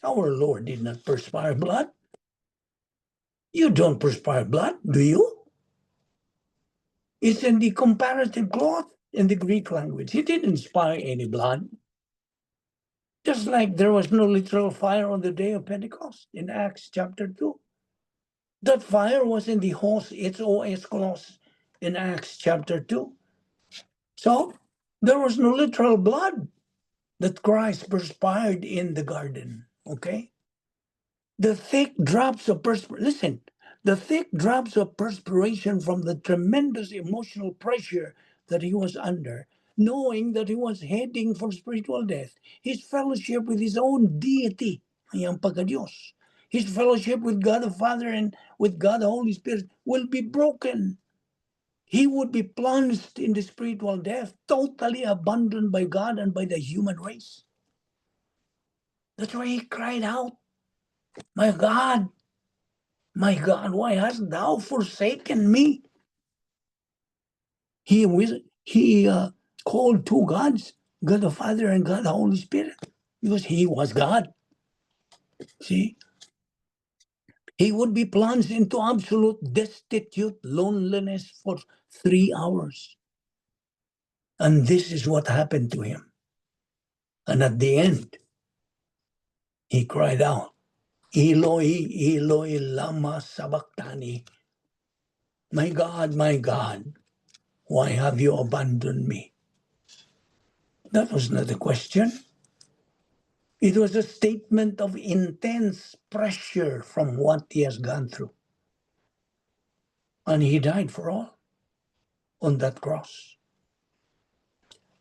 Speaker 1: Our Lord did not perspire blood. You don't perspire blood, do you? It's in the comparative clause in the Greek language. He didn't inspire any blood. Just like there was no literal fire on the day of Pentecost in Acts chapter 2. That fire was in the HOS clause in Acts chapter 2. So there was no literal blood that Christ perspired in the garden, okay? The thick drops of perspiration, listen, the thick drops of perspiration from the tremendous emotional pressure that he was under, knowing that he was heading for spiritual death, his fellowship with his own deity, ang pagka-Diyos, his fellowship with God the Father and with God the Holy Spirit will be broken. he would be plunged in the spiritual death, totally abandoned by God and by the human race. That's why he cried out, my God, why hast thou forsaken me? He called two gods, God the Father and God the Holy Spirit, because he was God. See? He would be plunged into absolute destitute loneliness for 3 hours. And this is what happened to him. And at the end, he cried out, Eloi, Eloi, lama sabachthani. My God, why have you abandoned me? That was not a question. It was a statement of intense pressure from what he has gone through. And he died for all on that cross.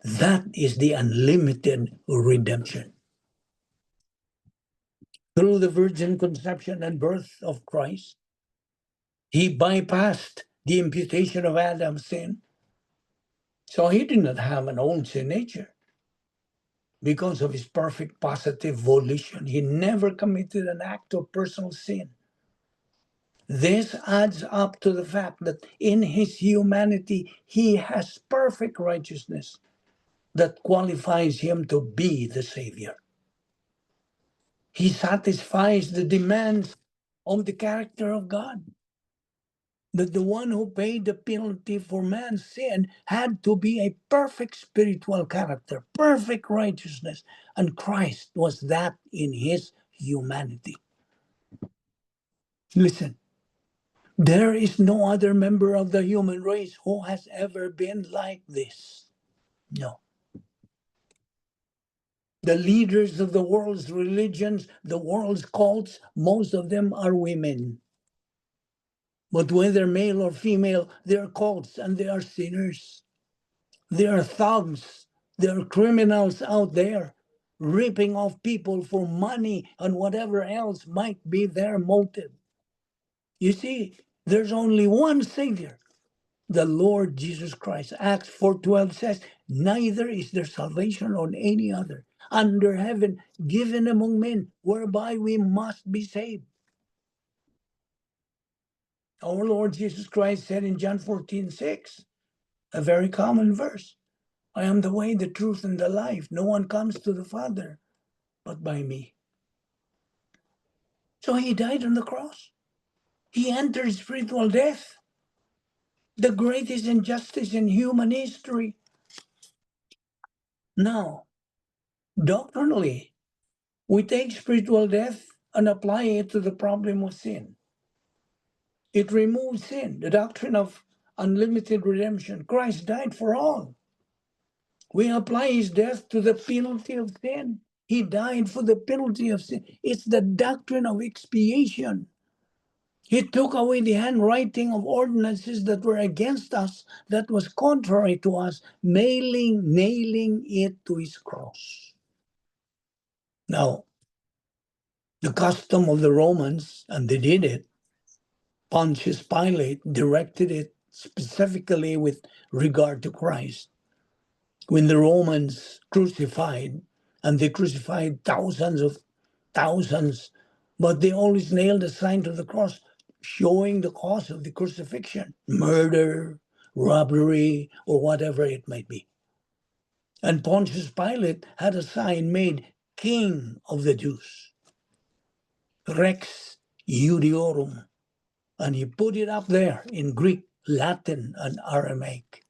Speaker 1: That is the unlimited redemption. Through the virgin conception and birth of Christ, he bypassed the imputation of Adam's sin. So he did not have an old sin nature. Because of his perfect positive volition, he never committed an act of personal sin. This adds up to the fact that in his humanity, he has perfect righteousness that qualifies him to be the Savior. He satisfies the demands of the character of God. That the one who paid the penalty for man's sin had to be a perfect spiritual character, perfect righteousness, and Christ was that in his humanity. Listen, there is no other member of the human race who has ever been like this. No. The leaders of the world's religions, the world's cults, most of them are women. But whether male or female, they are cults and they are sinners. They are thugs. They are criminals out there, ripping off people for money and whatever else might be their motive. You see, there's only one Savior, the Lord Jesus Christ. Acts 4:12 says, neither is there salvation on any other under heaven given among men, whereby we must be saved. Our Lord Jesus Christ said in John 14:6, a very common verse, I am the way, the truth, and the life. No one comes to the Father but by me. So he died on the cross. He entered spiritual death, the greatest injustice in human history. Now, doctrinally, we take spiritual death and apply it to the problem of sin. It removes sin, the doctrine of unlimited redemption. Christ died for all. We apply his death to the penalty of sin. He died for the penalty of sin. It's the doctrine of expiation. He took away the handwriting of ordinances that were against us, that was contrary to us, nailing it to his cross. Now, the custom of the Romans, and they did it, Pontius Pilate directed it specifically with regard to Christ. When the Romans crucified, and they crucified thousands, but they always nailed a sign to the cross showing the cause of the crucifixion, murder, robbery, or whatever it might be. And Pontius Pilate had a sign made, King of the Jews, Rex Judiorum, and he put it up there in Greek, Latin, and Aramaic.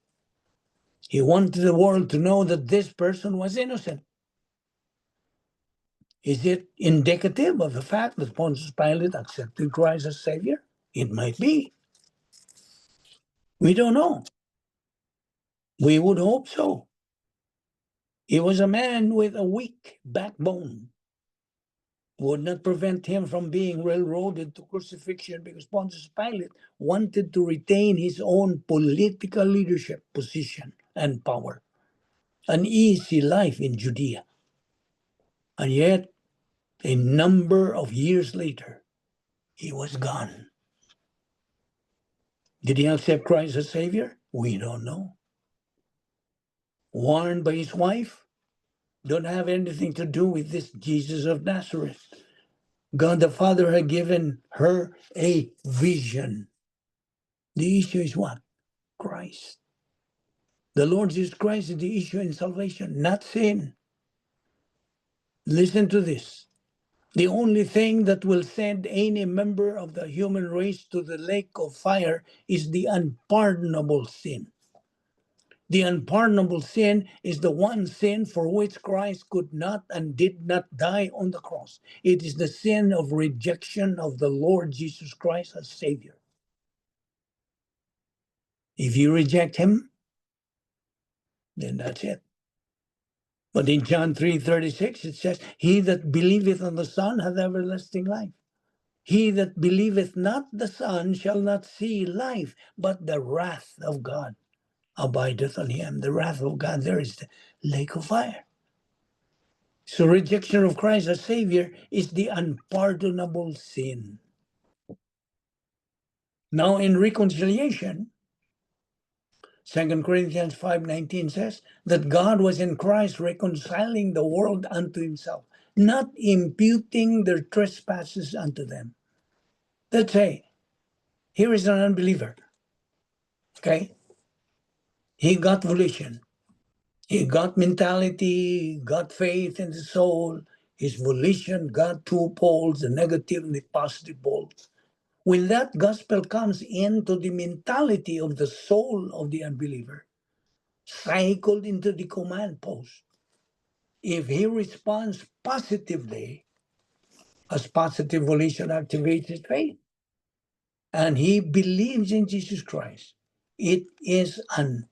Speaker 1: He wanted the world to know that this person was innocent. Is it indicative of the fact that Pontius Pilate accepted Christ as Savior? It might be. We don't know. We would hope so. He was a man with a weak backbone. Would not prevent him from being railroaded to crucifixion because Pontius Pilate wanted to retain his own political leadership position and power. An easy life in Judea. And yet, a number of years later, he was gone. Did he accept Christ as Savior? We don't know. Warned by his wife, don't have anything to do with this Jesus of Nazareth. God the Father had given her a vision. The issue is what? Christ. The Lord Jesus Christ is the issue in salvation, not sin. Listen to this. The only thing that will send any member of the human race to the lake of fire is the unpardonable sin. The unpardonable sin is the one sin for which Christ could not and did not die on the cross. It is the sin of rejection of the Lord Jesus Christ as Savior. If you reject him, then that's it. But in John 3:36, it says, he that believeth on the Son hath everlasting life. He that believeth not the Son shall not see life, but the wrath of God abideth on him. The wrath of God, there is the lake of fire. So rejection of Christ as Savior is the unpardonable sin. Now in reconciliation, 2 Corinthians 5:19 says that God was in Christ reconciling the world unto himself, not imputing their trespasses unto them. Let's say, here is an unbeliever, okay? He got volition. He got mentality, got faith in the soul. His volition got two poles, the negative and the positive poles. When that gospel comes into the mentality of the soul of the unbeliever, cycled into the command post, if he responds positively, as positive volition activates his faith, and he believes in Jesus Christ, it is an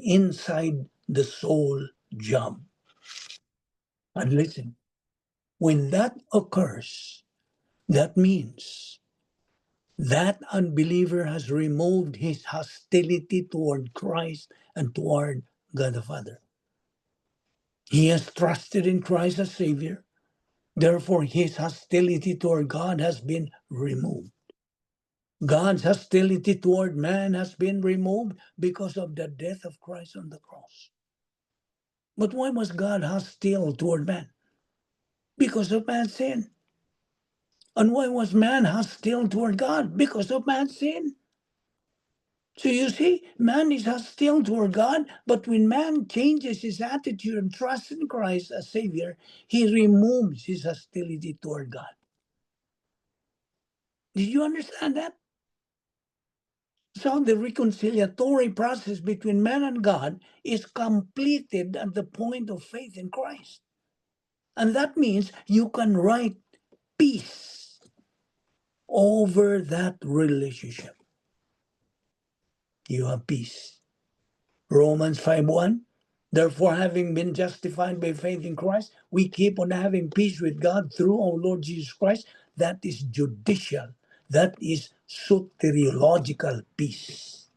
Speaker 1: inside the soul job. And listen, when that occurs, that means that unbeliever has removed his hostility toward Christ and toward God the Father. He has trusted in Christ as Savior. Therefore, his hostility toward God has been removed. God's hostility toward man has been removed because of the death of Christ on the cross. But why was God hostile toward man? Because of man's sin. And why was man hostile toward God? Because of man's sin. So you see, man is hostile toward God, but when man changes his attitude and trusts in Christ as Savior, he removes his hostility toward God. Did you understand that? So the reconciliatory process between man and God is completed at the point of faith in Christ. And that means you can write peace over that relationship. You have peace. Romans 5:1. Therefore, having been justified by faith in Christ, we keep on having peace with God through our Lord Jesus Christ. That is judicial. That is soteriological peace.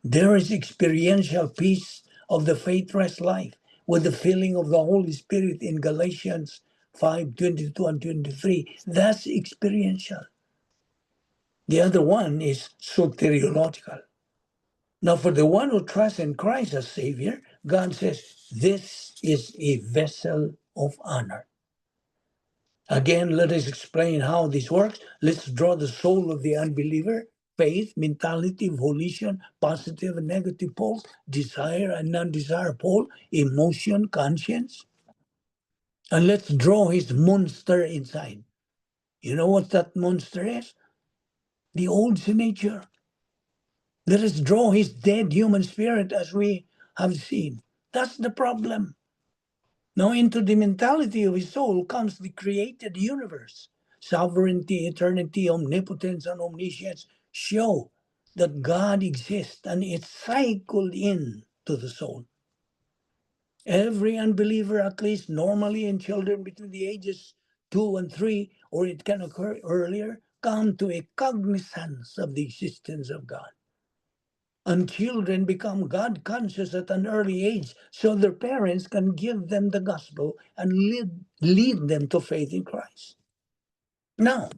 Speaker 1: There is experiential peace of the faith-rest life with the filling of the Holy Spirit in Galatians 5:22 and 23. That's experiential. The other one is soteriological. Now, for the one who trusts in Christ as Savior, God says, this is a vessel of honor. Again, let us explain how this works. Let's draw the soul of the unbeliever, faith, mentality, volition, positive and negative poles, desire and non-desire pole, emotion, conscience. And let's draw his monster inside. You know what that monster is? The old sin nature. Let us draw his dead human spirit as we have seen. That's the problem. Now into the mentality of his soul comes the created universe. Sovereignty, eternity, omnipotence, and omniscience show that God exists, and it's cycled in to the soul. Every unbeliever, at least normally in children between the ages 2 and 3, or it can occur earlier, come to a cognizance of the existence of God. And children become God conscious at an early age so their parents can give them the gospel and lead them to faith in Christ. Now,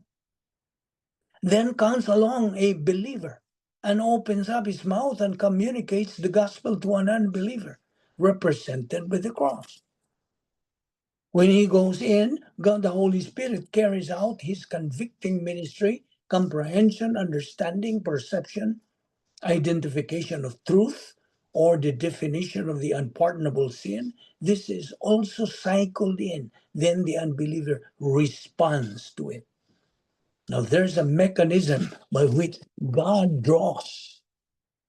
Speaker 1: then comes along a believer. and opens up his mouth and communicates the gospel to an unbeliever, represented by the cross. When he goes in, God the Holy Spirit carries out his convicting ministry, comprehension, understanding, perception, identification of truth, or the definition of the unpardonable sin. This is also cycled in. Then the unbeliever responds to it. Now there's a mechanism by which God draws.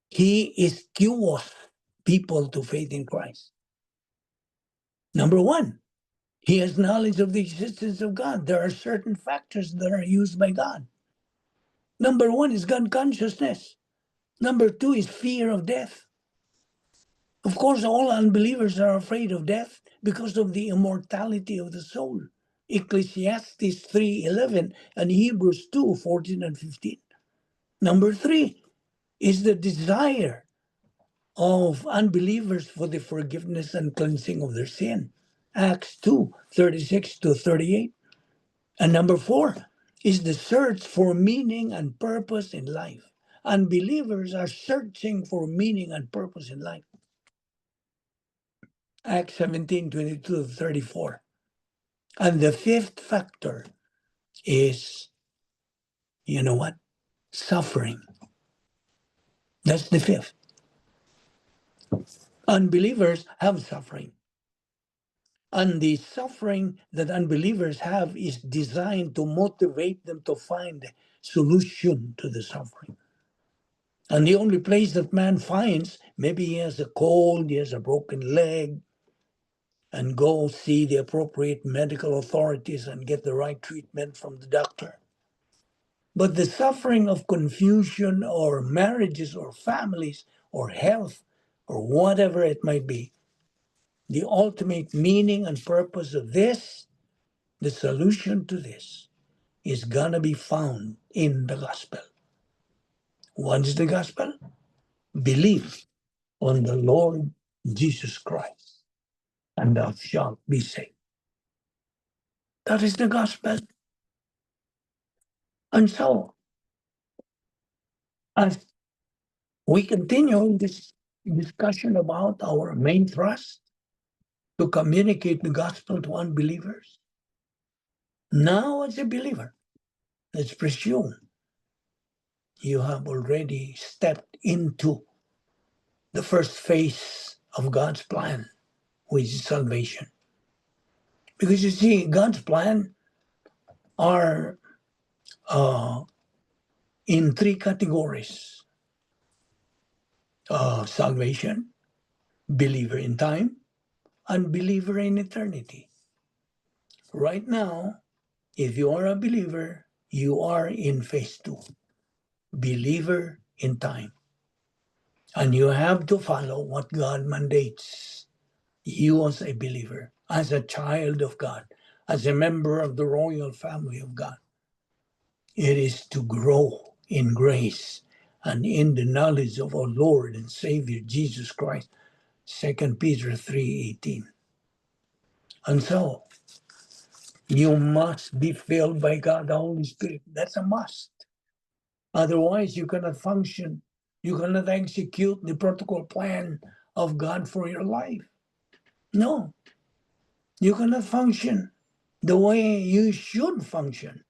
Speaker 1: He cures people to faith in Christ. Number one, he has knowledge of the existence of God. There are certain factors that are used by God. Number one is God consciousness. Number two is fear of death. Of course, all unbelievers are afraid of death because of the immortality of the soul. Ecclesiastes 3:11 and Hebrews 2:14 and 15. Number three is the desire of unbelievers for the forgiveness and cleansing of their sin. Acts 2:36 to 38. And number four is the search for meaning and purpose in life. Unbelievers are searching for meaning and purpose in life. Acts 17:22 to 34. And the fifth factor is, you know what? Suffering. That's the fifth. Unbelievers have suffering. And the suffering that unbelievers have is designed to motivate them to find a solution to the suffering. And the only place that man finds, maybe he has a cold, he has a broken leg, and go see the appropriate medical authorities and get the right treatment from the doctor. But the suffering of confusion or marriages or families or health or whatever it might be, the ultimate meaning and purpose of this, the solution to this, is gonna be found in the gospel. What is the gospel? Believe on the Lord Jesus Christ, and thou shalt be saved. That is the gospel. And so, as we continue this discussion about our main thrust to communicate the gospel to unbelievers, now as a believer, let's presume you have already stepped into the first phase of God's plan, which is salvation. Because you see, God's plan are in three categories: salvation, believer in time, and believer in eternity. Right now, if you are a believer, you are in phase two, believer in time. And you have to follow what God mandates. You as a believer, as a child of God, as a member of the royal family of God, it is to grow in grace and in the knowledge of our Lord and Savior Jesus Christ. 2 Peter 3:18. And so, you must be filled by God the Holy Spirit. That's a must. Otherwise, you cannot function. You cannot execute the protocol plan of God for your life. No, you cannot function the way you should function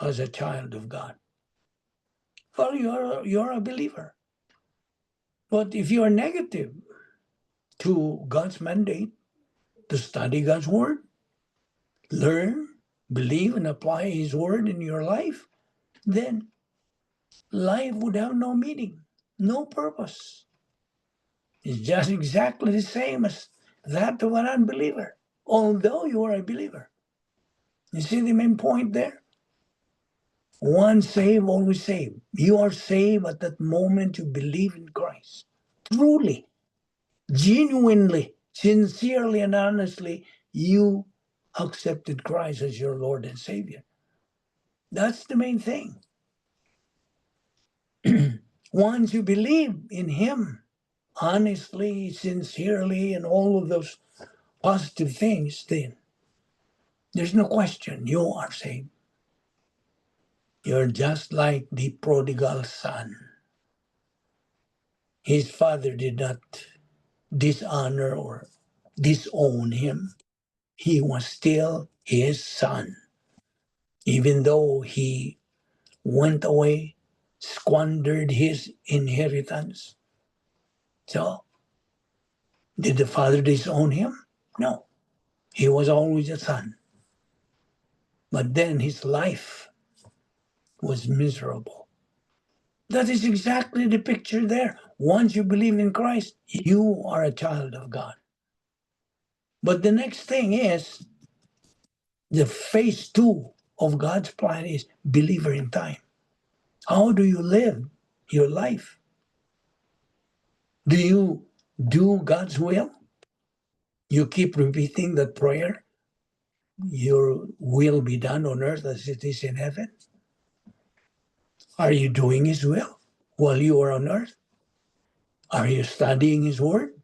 Speaker 1: as a child of God. Well, you're a believer. But if you are negative to God's mandate to study God's word, learn, believe, and apply his word in your life, then life would have no meaning, no purpose. It's just exactly the same as that of an unbeliever, although you are a believer. You see the main point there? Once saved, always saved. You are saved at that moment you believe in Christ. Truly, genuinely, sincerely, and honestly, you accepted Christ as your Lord and Savior. That's the main thing. Once you believe in him, honestly, sincerely, and all of those positive things, then there's no question you are saved. You're just like the prodigal son. His father did not dishonor or disown him. He was still his son. Even though he went away, squandered his inheritance. So, did the father disown him? No. He was always a son. But then his life was miserable. That is exactly the picture there. Once you believe in Christ, you are a child of God. But the next thing is, the phase 2 of God's plan is believer in time. How do you live your life? Do you do God's will? You keep repeating that prayer, your will be done on earth as it is in heaven? Are you doing His will while you are on earth? Are you studying His word?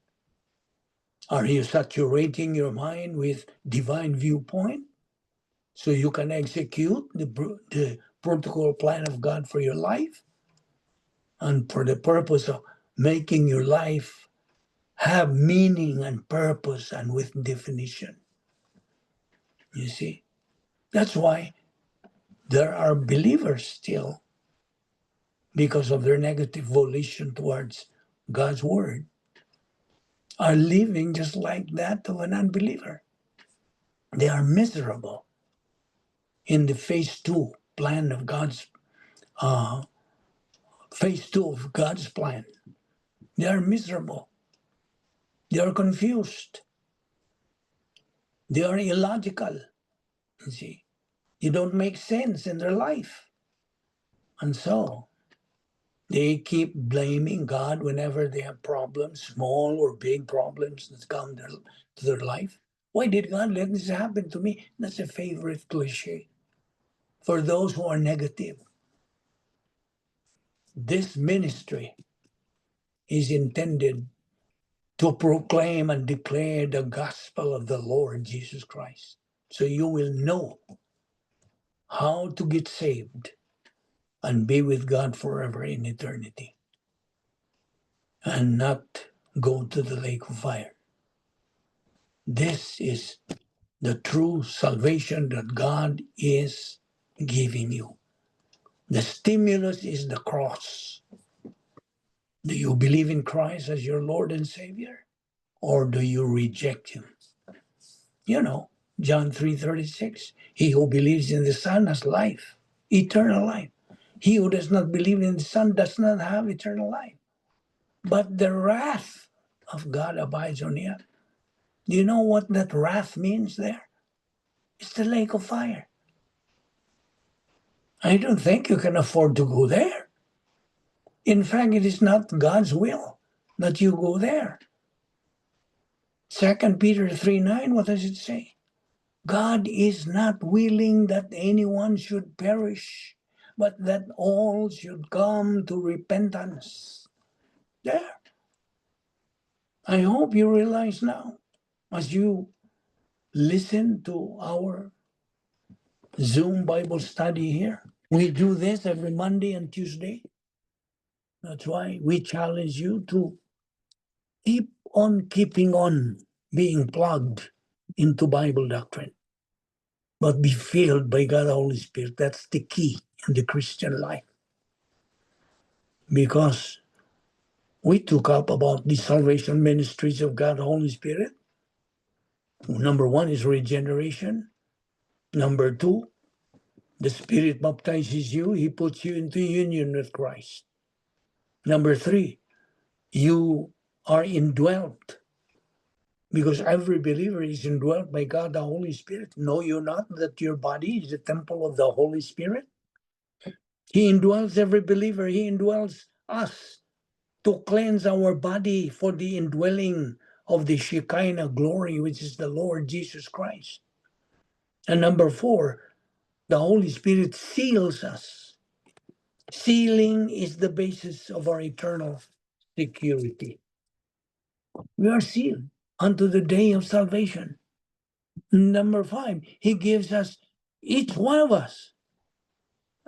Speaker 1: Are you saturating your mind with divine viewpoint so you can execute the protocol plan of God for your life? And for the purpose of making your life have meaning and purpose and with definition. You see? That's why there are believers still, because of their negative volition towards God's word, are living just like that of an unbeliever. They are miserable in the phase 2 plan of God's phase 2 of God's plan. They are miserable. They are confused. They are illogical. You see, they don't make sense in their life, and so they keep blaming God whenever they have problems, small or big problems that come to their life. Why did God let this happen to me? That's a favorite cliche for those who are negative. This ministry is intended to proclaim and declare the gospel of the Lord Jesus Christ. So you will know how to get saved and be with God forever in eternity and not go to the lake of fire. This is the true salvation that God is giving you. The stimulus is the cross. Do you believe in Christ as your Lord and Savior? Or do you reject Him? You know, John 3:36, he who believes in the Son has life, eternal life. He who does not believe in the Son does not have eternal life. But the wrath of God abides on him. Do you know what that wrath means there? It's the lake of fire. I don't think you can afford to go there. In fact, it is not God's will that you go there. 2 Peter 3:9, what does it say? God is not willing that anyone should perish, but that all should come to repentance. There. I hope you realize now, as you listen to our Zoom Bible study here. We do this every Monday and Tuesday. That's why we challenge you to keep on keeping on being plugged into Bible doctrine, but be filled by God the Holy Spirit. That's the key in the Christian life. Because we took up about the salvation ministries of God the Holy Spirit. Number 1 is regeneration. Number 2, the Spirit baptizes you. He puts you into union with Christ. Number 3, you are indwelt, because every believer is indwelt by God the Holy Spirit. Know you not that your body is the temple of the Holy Spirit? He indwells every believer. He indwells us to cleanse our body for the indwelling of the Shekinah glory, which is the Lord Jesus Christ. And number 4, the Holy Spirit seals us. Sealing is the basis of our eternal security. We are sealed unto the day of salvation. Number 5, He gives us, each one of us,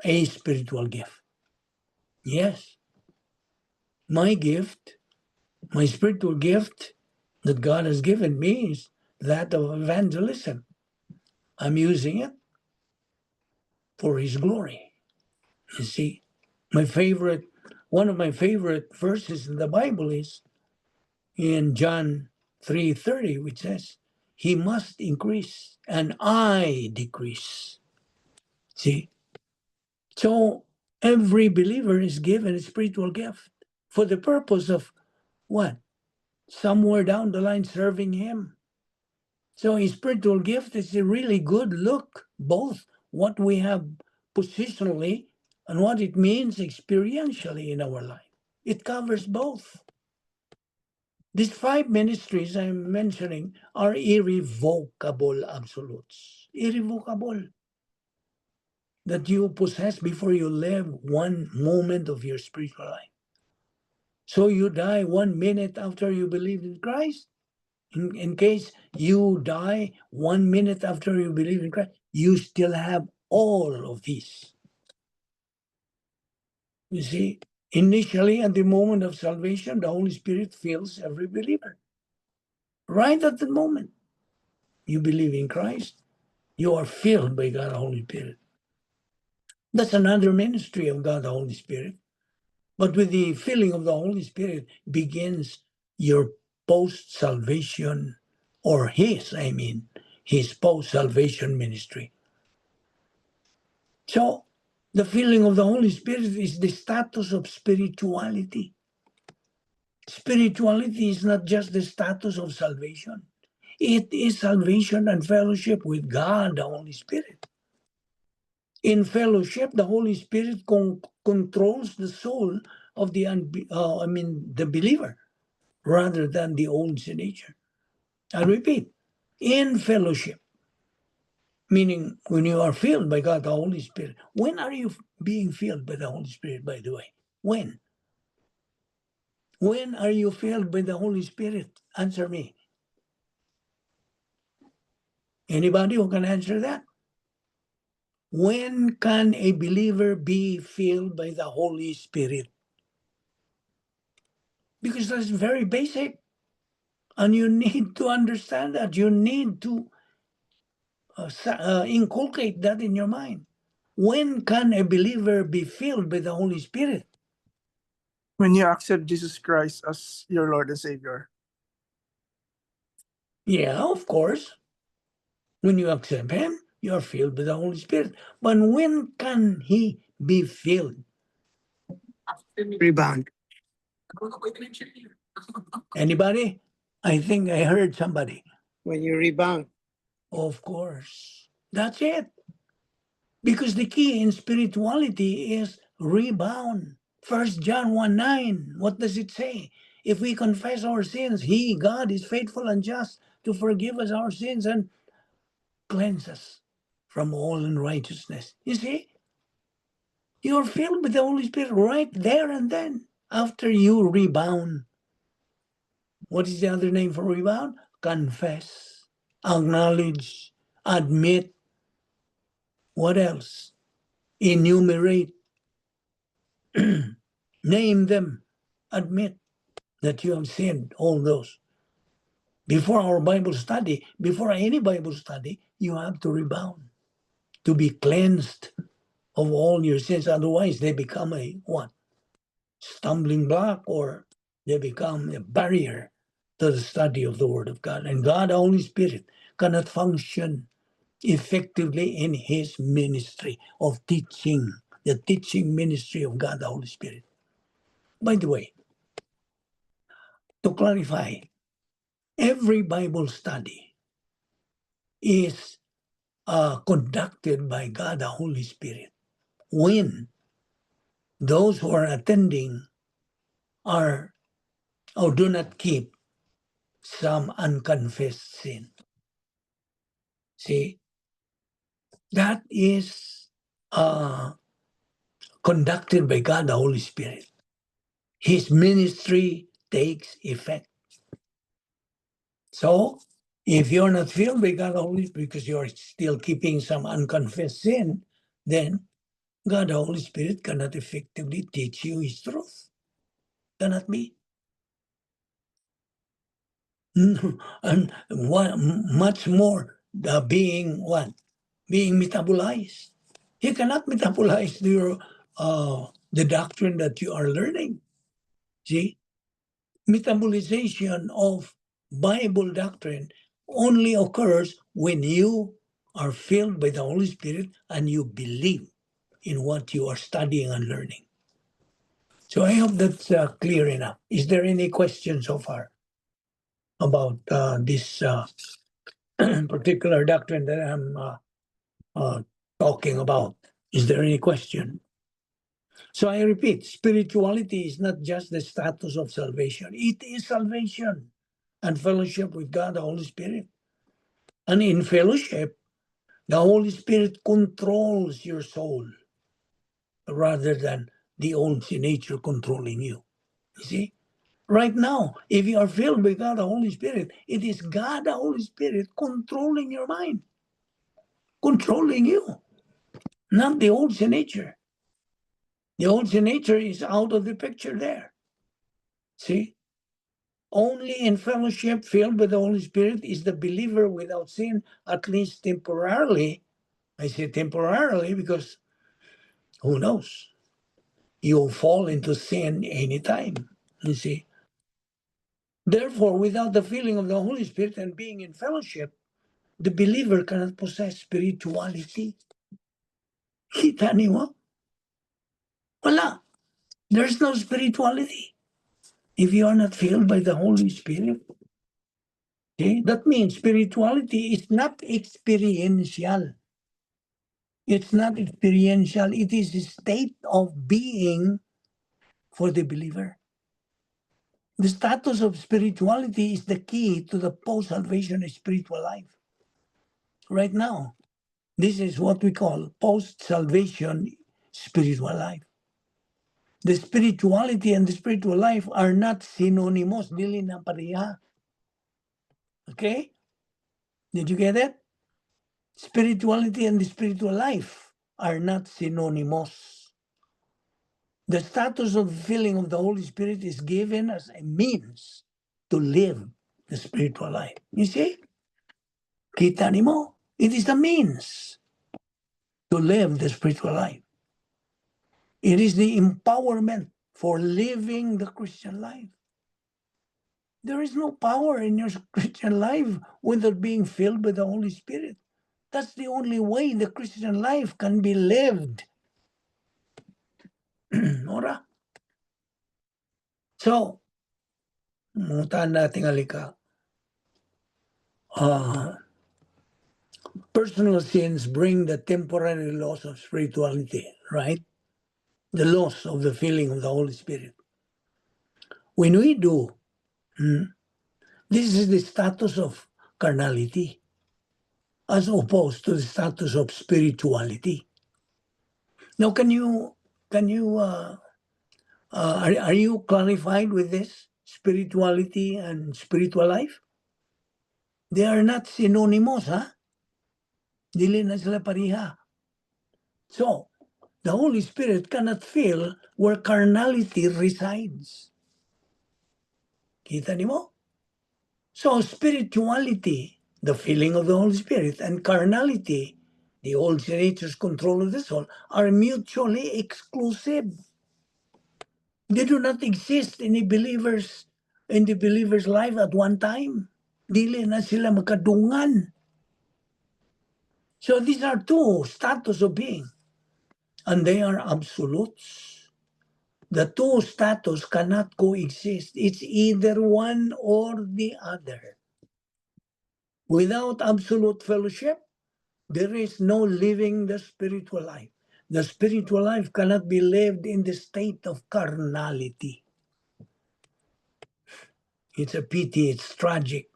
Speaker 1: a spiritual gift. Yes. My gift, my spiritual gift that God has given me is that of evangelism. I'm using it for His glory. You see, one of my favorite verses in the Bible is in John 3:30, which says, He must increase and I decrease. See? So every believer is given a spiritual gift for the purpose of what? Somewhere down the line serving Him. So a spiritual gift is a really good look, both what we have positionally and what it means experientially in our life. It covers both. These 5 ministries I'm mentioning are irrevocable absolutes. Irrevocable. That you possess before you live one moment of your spiritual life. So you die 1 minute after you believe in Christ. In case you die 1 minute after you believe in Christ, you still have all of these. You see, initially at the moment of salvation, the Holy Spirit fills every believer. Right at the moment you believe in Christ, you are filled by God the Holy Spirit. That's another ministry of God the Holy Spirit. But with the filling of the Holy Spirit begins your post-salvation, or his post-salvation ministry. So the filling of the Holy Spirit is the status of spirituality. Spirituality is not just the status of salvation. It is salvation and fellowship with God, the Holy Spirit. In fellowship, the Holy Spirit controls the soul of the believer, rather than the old sin nature. I repeat, in fellowship, meaning when you are filled by God, the Holy Spirit. When are you being filled by the Holy Spirit, by the way? When? When are you filled by the Holy Spirit? Answer me. Anybody who can answer that? When can a believer be filled by the Holy Spirit? Because that's very basic. And you need to understand that. You need to inculcate that in your mind. When can a believer be filled by the Holy Spirit?
Speaker 3: When you accept Jesus Christ as your Lord and Savior.
Speaker 1: Yeah, of course. When you accept Him, you are filled by the Holy Spirit. But when can He be filled?
Speaker 3: Rebound.
Speaker 1: Anybody? I think I heard somebody.
Speaker 3: When you rebound.
Speaker 1: Of course. That's it. Because the key in spirituality is rebound. 1 John 1:9, what does it say? If we confess our sins, He, God, is faithful and just to forgive us our sins and cleanse us from all unrighteousness. You see? You're filled with the Holy Spirit right there and then after you rebound. What is the other name for rebound? Confess, acknowledge, admit. What else? Enumerate. Name them. Admit that you have sinned, all those. Before our Bible study, before any Bible study, you have to rebound, to be cleansed of all your sins. Otherwise, they become a what? Stumbling block, or they become a barrier to the study of the Word of God. And God, the Holy Spirit, cannot function effectively in His ministry of teaching, the teaching ministry of God, the Holy Spirit. By the way, to clarify, every Bible study is conducted by God, the Holy Spirit, when those who are attending are or do not keep some unconfessed sin. See, that is conducted by God, the Holy Spirit. His ministry takes effect. So, if you're not filled by God, the Holy Spirit, because you're still keeping some unconfessed sin, then God, the Holy Spirit, cannot effectively teach you His truth. Cannot be. And much more being what? Being metabolized. He cannot metabolize the doctrine that you are learning. See? Metabolization of Bible doctrine only occurs when you are filled by the Holy Spirit and you believe in what you are studying and learning. So I hope that's clear enough. Is there any question so far about this particular doctrine that I'm talking about? Is there any question? So I repeat, spirituality is not just the status of salvation. It is salvation and fellowship with God, the Holy Spirit. And in fellowship, the Holy Spirit controls your soul rather than the old nature controlling you. You see? Right now, if you are filled with God, the Holy Spirit, it is God, the Holy Spirit, controlling your mind, controlling you, not the old nature. The old nature is out of the picture there. See? Only in fellowship filled with the Holy Spirit is the believer without sin, at least temporarily. I say temporarily because who knows? You'll fall into sin anytime, you see. Therefore, without the filling of the Holy Spirit and being in fellowship, the believer cannot possess spirituality. Kita niyo? Wala. There's no spirituality if you are not filled by the Holy Spirit. Okay? That means spirituality is not experiential. It's not experiential. It is a state of being for the believer. The status of spirituality is the key to the post-salvation spiritual life. Right now, this is what we call post-salvation spiritual life. The spirituality and the spiritual life are not synonymous. Dili na pareha. Okay? Did you get it? Spirituality and the spiritual life are not synonymous. The status of filling of the Holy Spirit is given as a means to live the spiritual life. You see? Kita nimo? It is the means to live the spiritual life. It is the empowerment for living the Christian life. There is no power in your Christian life without being filled with the Holy Spirit. That's the only way the Christian life can be lived. Ora? So, mungutan natin alika. Personal sins bring the temporary loss of spirituality, right? The loss of the filling of the Holy Spirit. When we do, this is the status of carnality as opposed to the status of spirituality. Now, are you clarified with this spirituality and spiritual life? They are not synonymous, huh? Dili na sila pareha. So, the Holy Spirit cannot fill where carnality resides. Kita niyo? So, spirituality, the filling of the Holy Spirit, and carnality, the old nature's control of the soul, are mutually exclusive. They do not exist in the believer's life at one time. Dili na sila makadungan. So these are two status of being, and they are absolutes. The two status cannot coexist. It's either one or the other. Without absolute fellowship, there is no living the spiritual life. The spiritual life cannot be lived in the state of carnality. It's a pity, it's tragic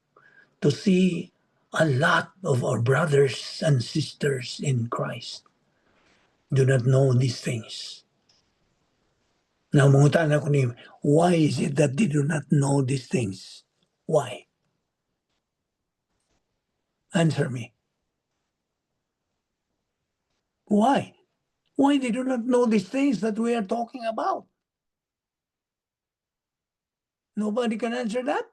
Speaker 1: to see a lot of our brothers and sisters in Christ do not know these things. Now, mangutan ako ni, why is it that they do not know these things? Why? Answer me. Why? Why they do not know these things that we are talking about? Nobody can answer that?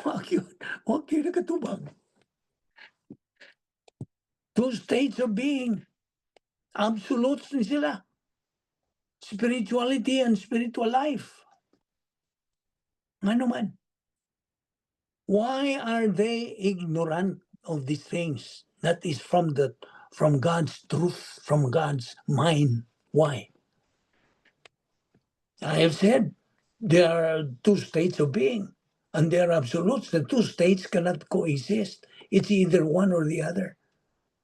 Speaker 1: Okay, nakatubag. Two states of being. Absolutes ni sila. Spirituality and spiritual life. Ano man. Why are they ignorant of these things? That is from God's truth, from God's mind. Why? I have said there are two states of being, and they are absolutes. The two states cannot coexist. It's either one or the other.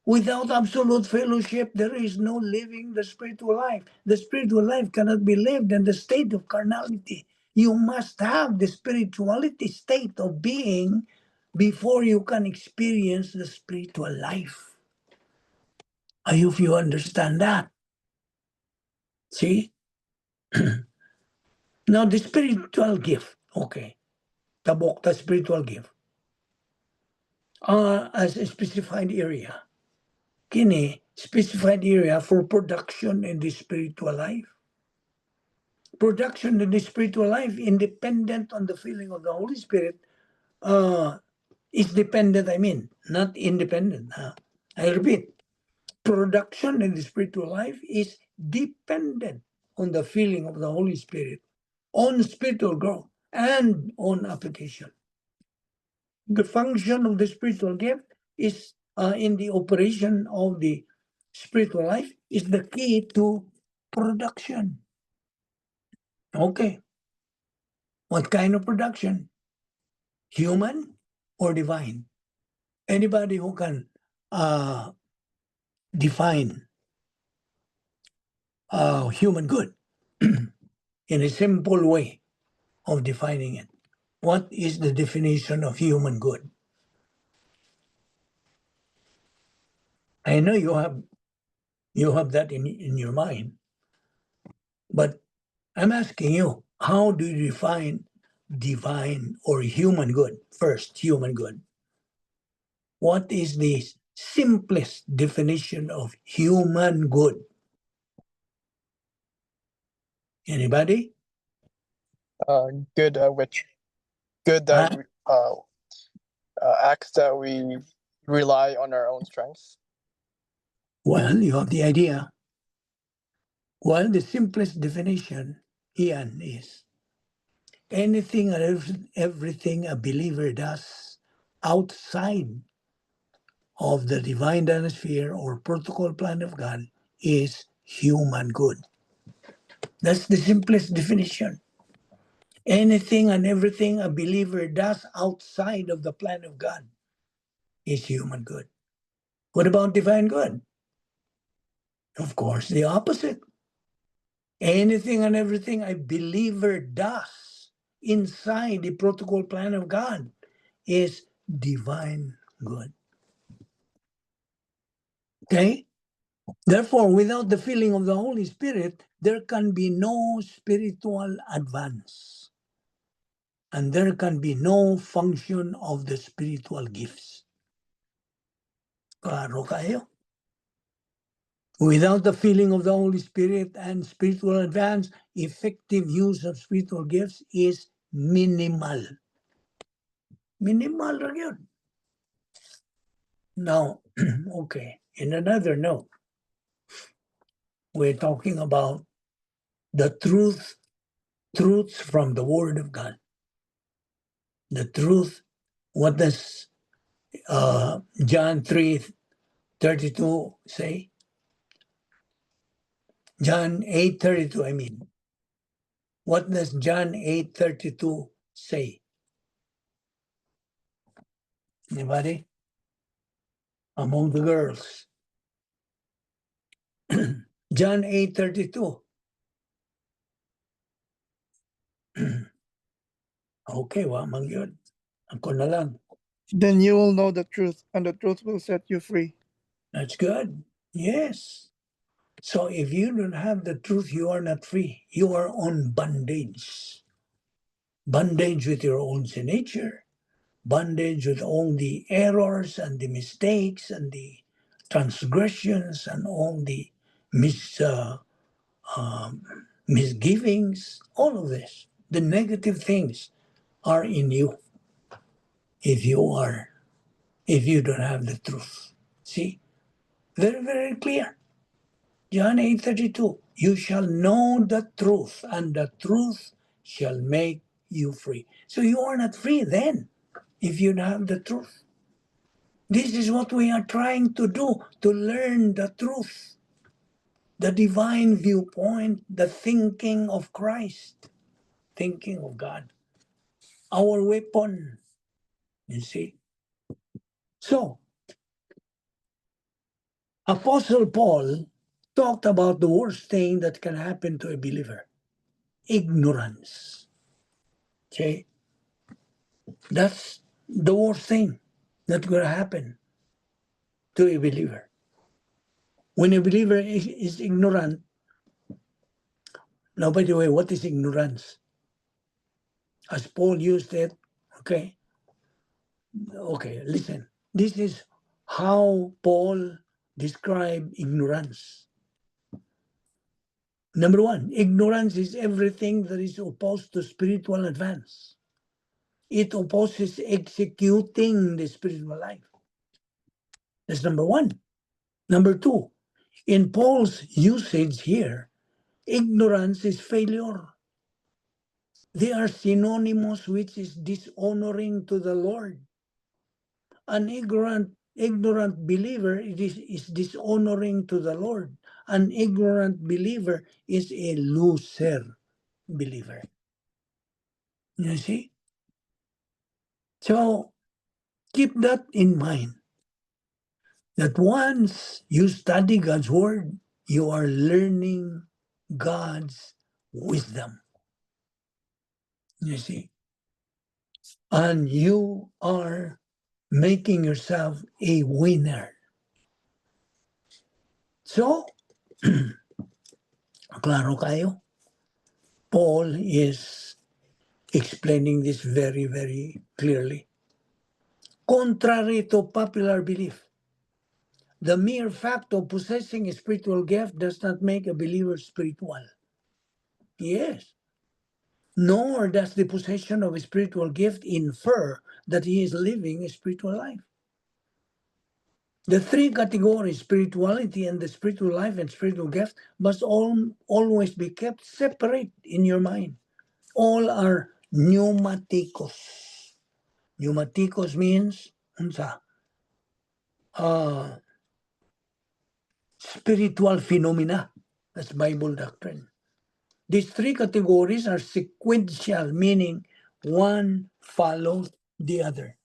Speaker 1: Without absolute fellowship, there is no living the spiritual life. The spiritual life cannot be lived in the state of carnality. You must have the spirituality state of being before you can experience the spiritual life. I hope you understand that. See? Now, the spiritual gift, okay, tabok, the spiritual gift, as a specified area. Kini, specified area for production in the spiritual life. Production in the spiritual life, independent on the feeling of the Holy Spirit, is dependent, not independent. I repeat, production in the spiritual life is dependent on the feeling of the Holy Spirit, on spiritual growth, and on application. The function of the spiritual gift is in the operation of the spiritual life is the key to production. Okay. What kind of production? Human or divine? Anybody who can define human good in a simple way of defining it. What is the definition of human good? I know you have that in your mind, but I'm asking you, how do you define divine or human good? First, human good. What is the simplest definition of human good? Anybody?
Speaker 4: Good acts that we rely on our own strengths.
Speaker 1: Well, you have the idea. Well, the simplest definition, Ian, is anything and everything a believer does outside of the divine dynasphere or protocol plan of God is human good. That's the simplest definition. Anything and everything a believer does outside of the plan of God is human good. What about divine good? Of course, the opposite. Anything and everything a believer does inside the protocol plan of God is divine good. Okay? Therefore, without the filling of the Holy Spirit, there can be no spiritual advance. And there can be no function of the spiritual gifts. Klaro kayo? Without the filling of the Holy Spirit and spiritual advance, effective use of spiritual gifts is minimal. Minimal lang yun. Now, okay, in another note, we're talking about the truths from the Word of God. The truth, what does John 3:32 say? John 8:32, I mean. What does John 8:32 say? Anybody? Among the girls. John 8:32. Okay, wamang yun. Ako na lang.
Speaker 3: Then you will know the truth, and the truth will set you free.
Speaker 1: That's good. Yes. So if you don't have the truth, you are not free. You are on bondage. Bondage with your own sin nature. bondage with all the errors and the mistakes and the transgressions and all the misgivings, all of this. The negative things are in you if you don't have the truth. See? Very, very clear. John 8:32. You shall know the truth, and the truth shall make you free. So you are not free then if you don't have the truth. This is what we are trying to do, to learn the truth, the divine viewpoint, the thinking of Christ, thinking of God. Our weapon, you see. So, Apostle Paul talked about the worst thing that can happen to a believer: ignorance. Okay? That's the worst thing that will happen to a believer. When a believer is ignorant, now, by the way, what is ignorance? As Paul used it, okay, listen. This is how Paul described ignorance. Number one, ignorance is everything that is opposed to spiritual advance. It opposes executing the spiritual life. That's number one. Number two, in Paul's usage here, ignorance is failure. They are synonymous, which is dishonoring to the Lord. An ignorant believer is dishonoring to the Lord. An ignorant believer is a loser believer. You see? So keep that in mind, that once you study God's word, you are learning God's wisdom. You see? And you are making yourself a winner. So, klaro kayo? Paul is explaining this very, very clearly. Contrary to popular belief, the mere fact of possessing a spiritual gift does not make a believer spiritual. Yes. Nor does the possession of a spiritual gift infer that he is living a spiritual life. The three categories, spirituality and the spiritual life and spiritual gift, must always be kept separate in your mind. All are pneumatikos. Pneumatikos means spiritual phenomena. That's Bible doctrine. These three categories are sequential, meaning one follows the other.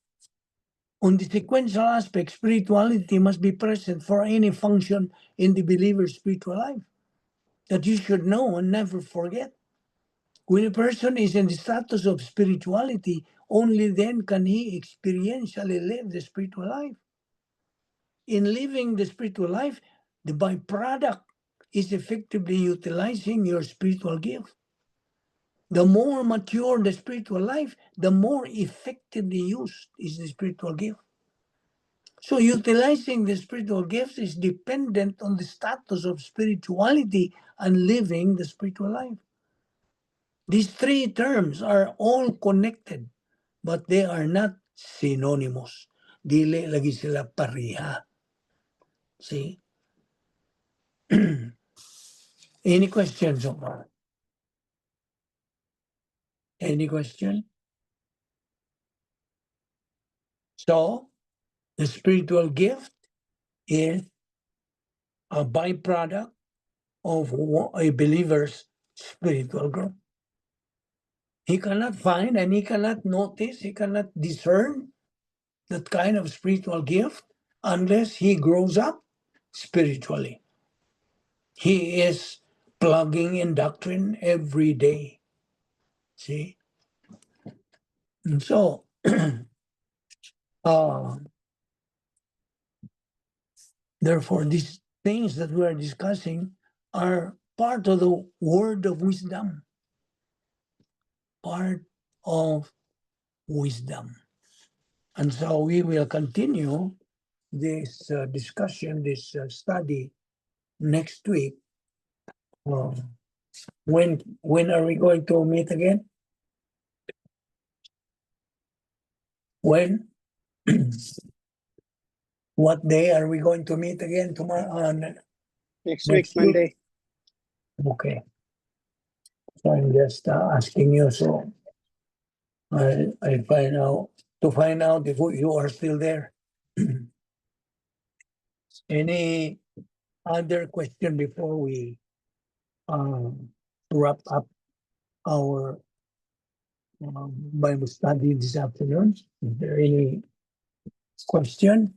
Speaker 1: On the sequential aspect, spirituality must be present for any function in the believer's spiritual life that you should know and never forget. When a person is in the status of spirituality, only then can he experientially live the spiritual life. In living the spiritual life, the byproduct is effectively utilizing your spiritual gift. The more mature the spiritual life, the more effectively used is the spiritual gift. So utilizing the spiritual gifts is dependent on the status of spirituality and living the spiritual life. These three terms are all connected, but they are not synonymous. Dili lagi sila pareha. See? Any questions so far? Any question? So, the spiritual gift is a byproduct of a believer's spiritual growth. He cannot find and he cannot notice, he cannot discern that kind of spiritual gift unless he grows up spiritually. He is plugging in doctrine every day. See? And so, therefore, these things that we are discussing are part of the word of wisdom. Part of wisdom. And so we will continue this discussion, this study next week. When are we going to meet again? When? What day are we going to meet again tomorrow?
Speaker 5: Next
Speaker 1: Next
Speaker 5: week, Monday.
Speaker 1: Okay. So I'm just asking you, so I find out if you are still there. Any other question before we wrap up our Bible study this afternoon? Is there any question?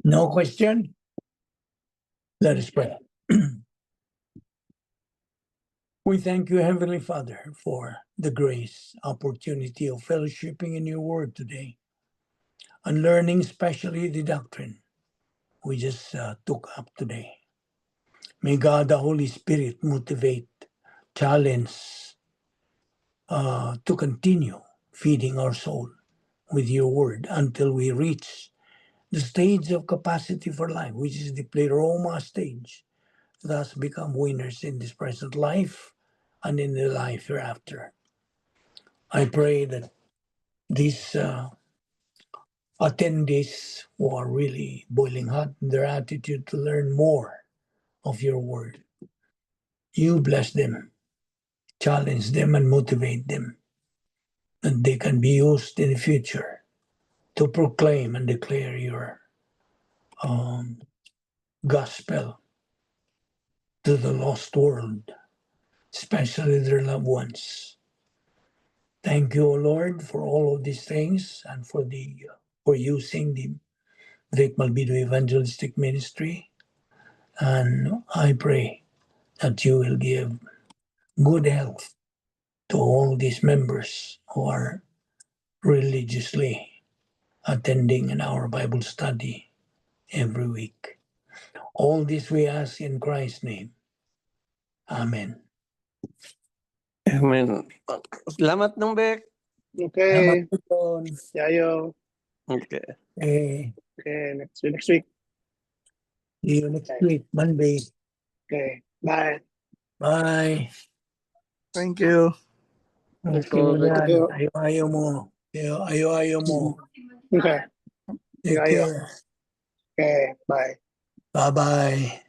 Speaker 1: No question? Let us pray. We thank you, Heavenly Father, for the grace, opportunity of fellowshipping in your word today and learning especially the doctrine we just took up today. May God, the Holy Spirit, motivate, challenge to continue feeding our soul with your word until we reach the stage of capacity for life, which is the pleroma stage, thus become winners in this present life and in the life hereafter. I pray that these attendees who are really boiling hot in their attitude to learn more of your word, you bless them, challenge them, and motivate them, that they can be used in the future to proclaim and declare your gospel to the lost world, especially their loved ones. Thank you, O Lord, for all of these things and for using the Vic Malbido Evangelistic Ministry. And I pray that you will give good health to all these members who are religiously attending in our Bible study every week. All this we ask in Christ's name. Amen.
Speaker 6: Amen. Salamat nung Bek.
Speaker 5: Okay.
Speaker 1: Salamat po doon.
Speaker 5: Yayo.
Speaker 6: Okay.
Speaker 5: Okay. Next week.
Speaker 1: See you next week, Monday.
Speaker 5: Okay. Bye.
Speaker 1: Bye.
Speaker 3: Thank you.
Speaker 1: Okay,
Speaker 6: Thank
Speaker 1: yan.
Speaker 5: you.
Speaker 1: Ayaw mo. Ayaw mo.
Speaker 5: Okay.
Speaker 1: Take
Speaker 5: Ayaw.
Speaker 1: care.
Speaker 5: Okay. Bye.
Speaker 1: Bye-bye.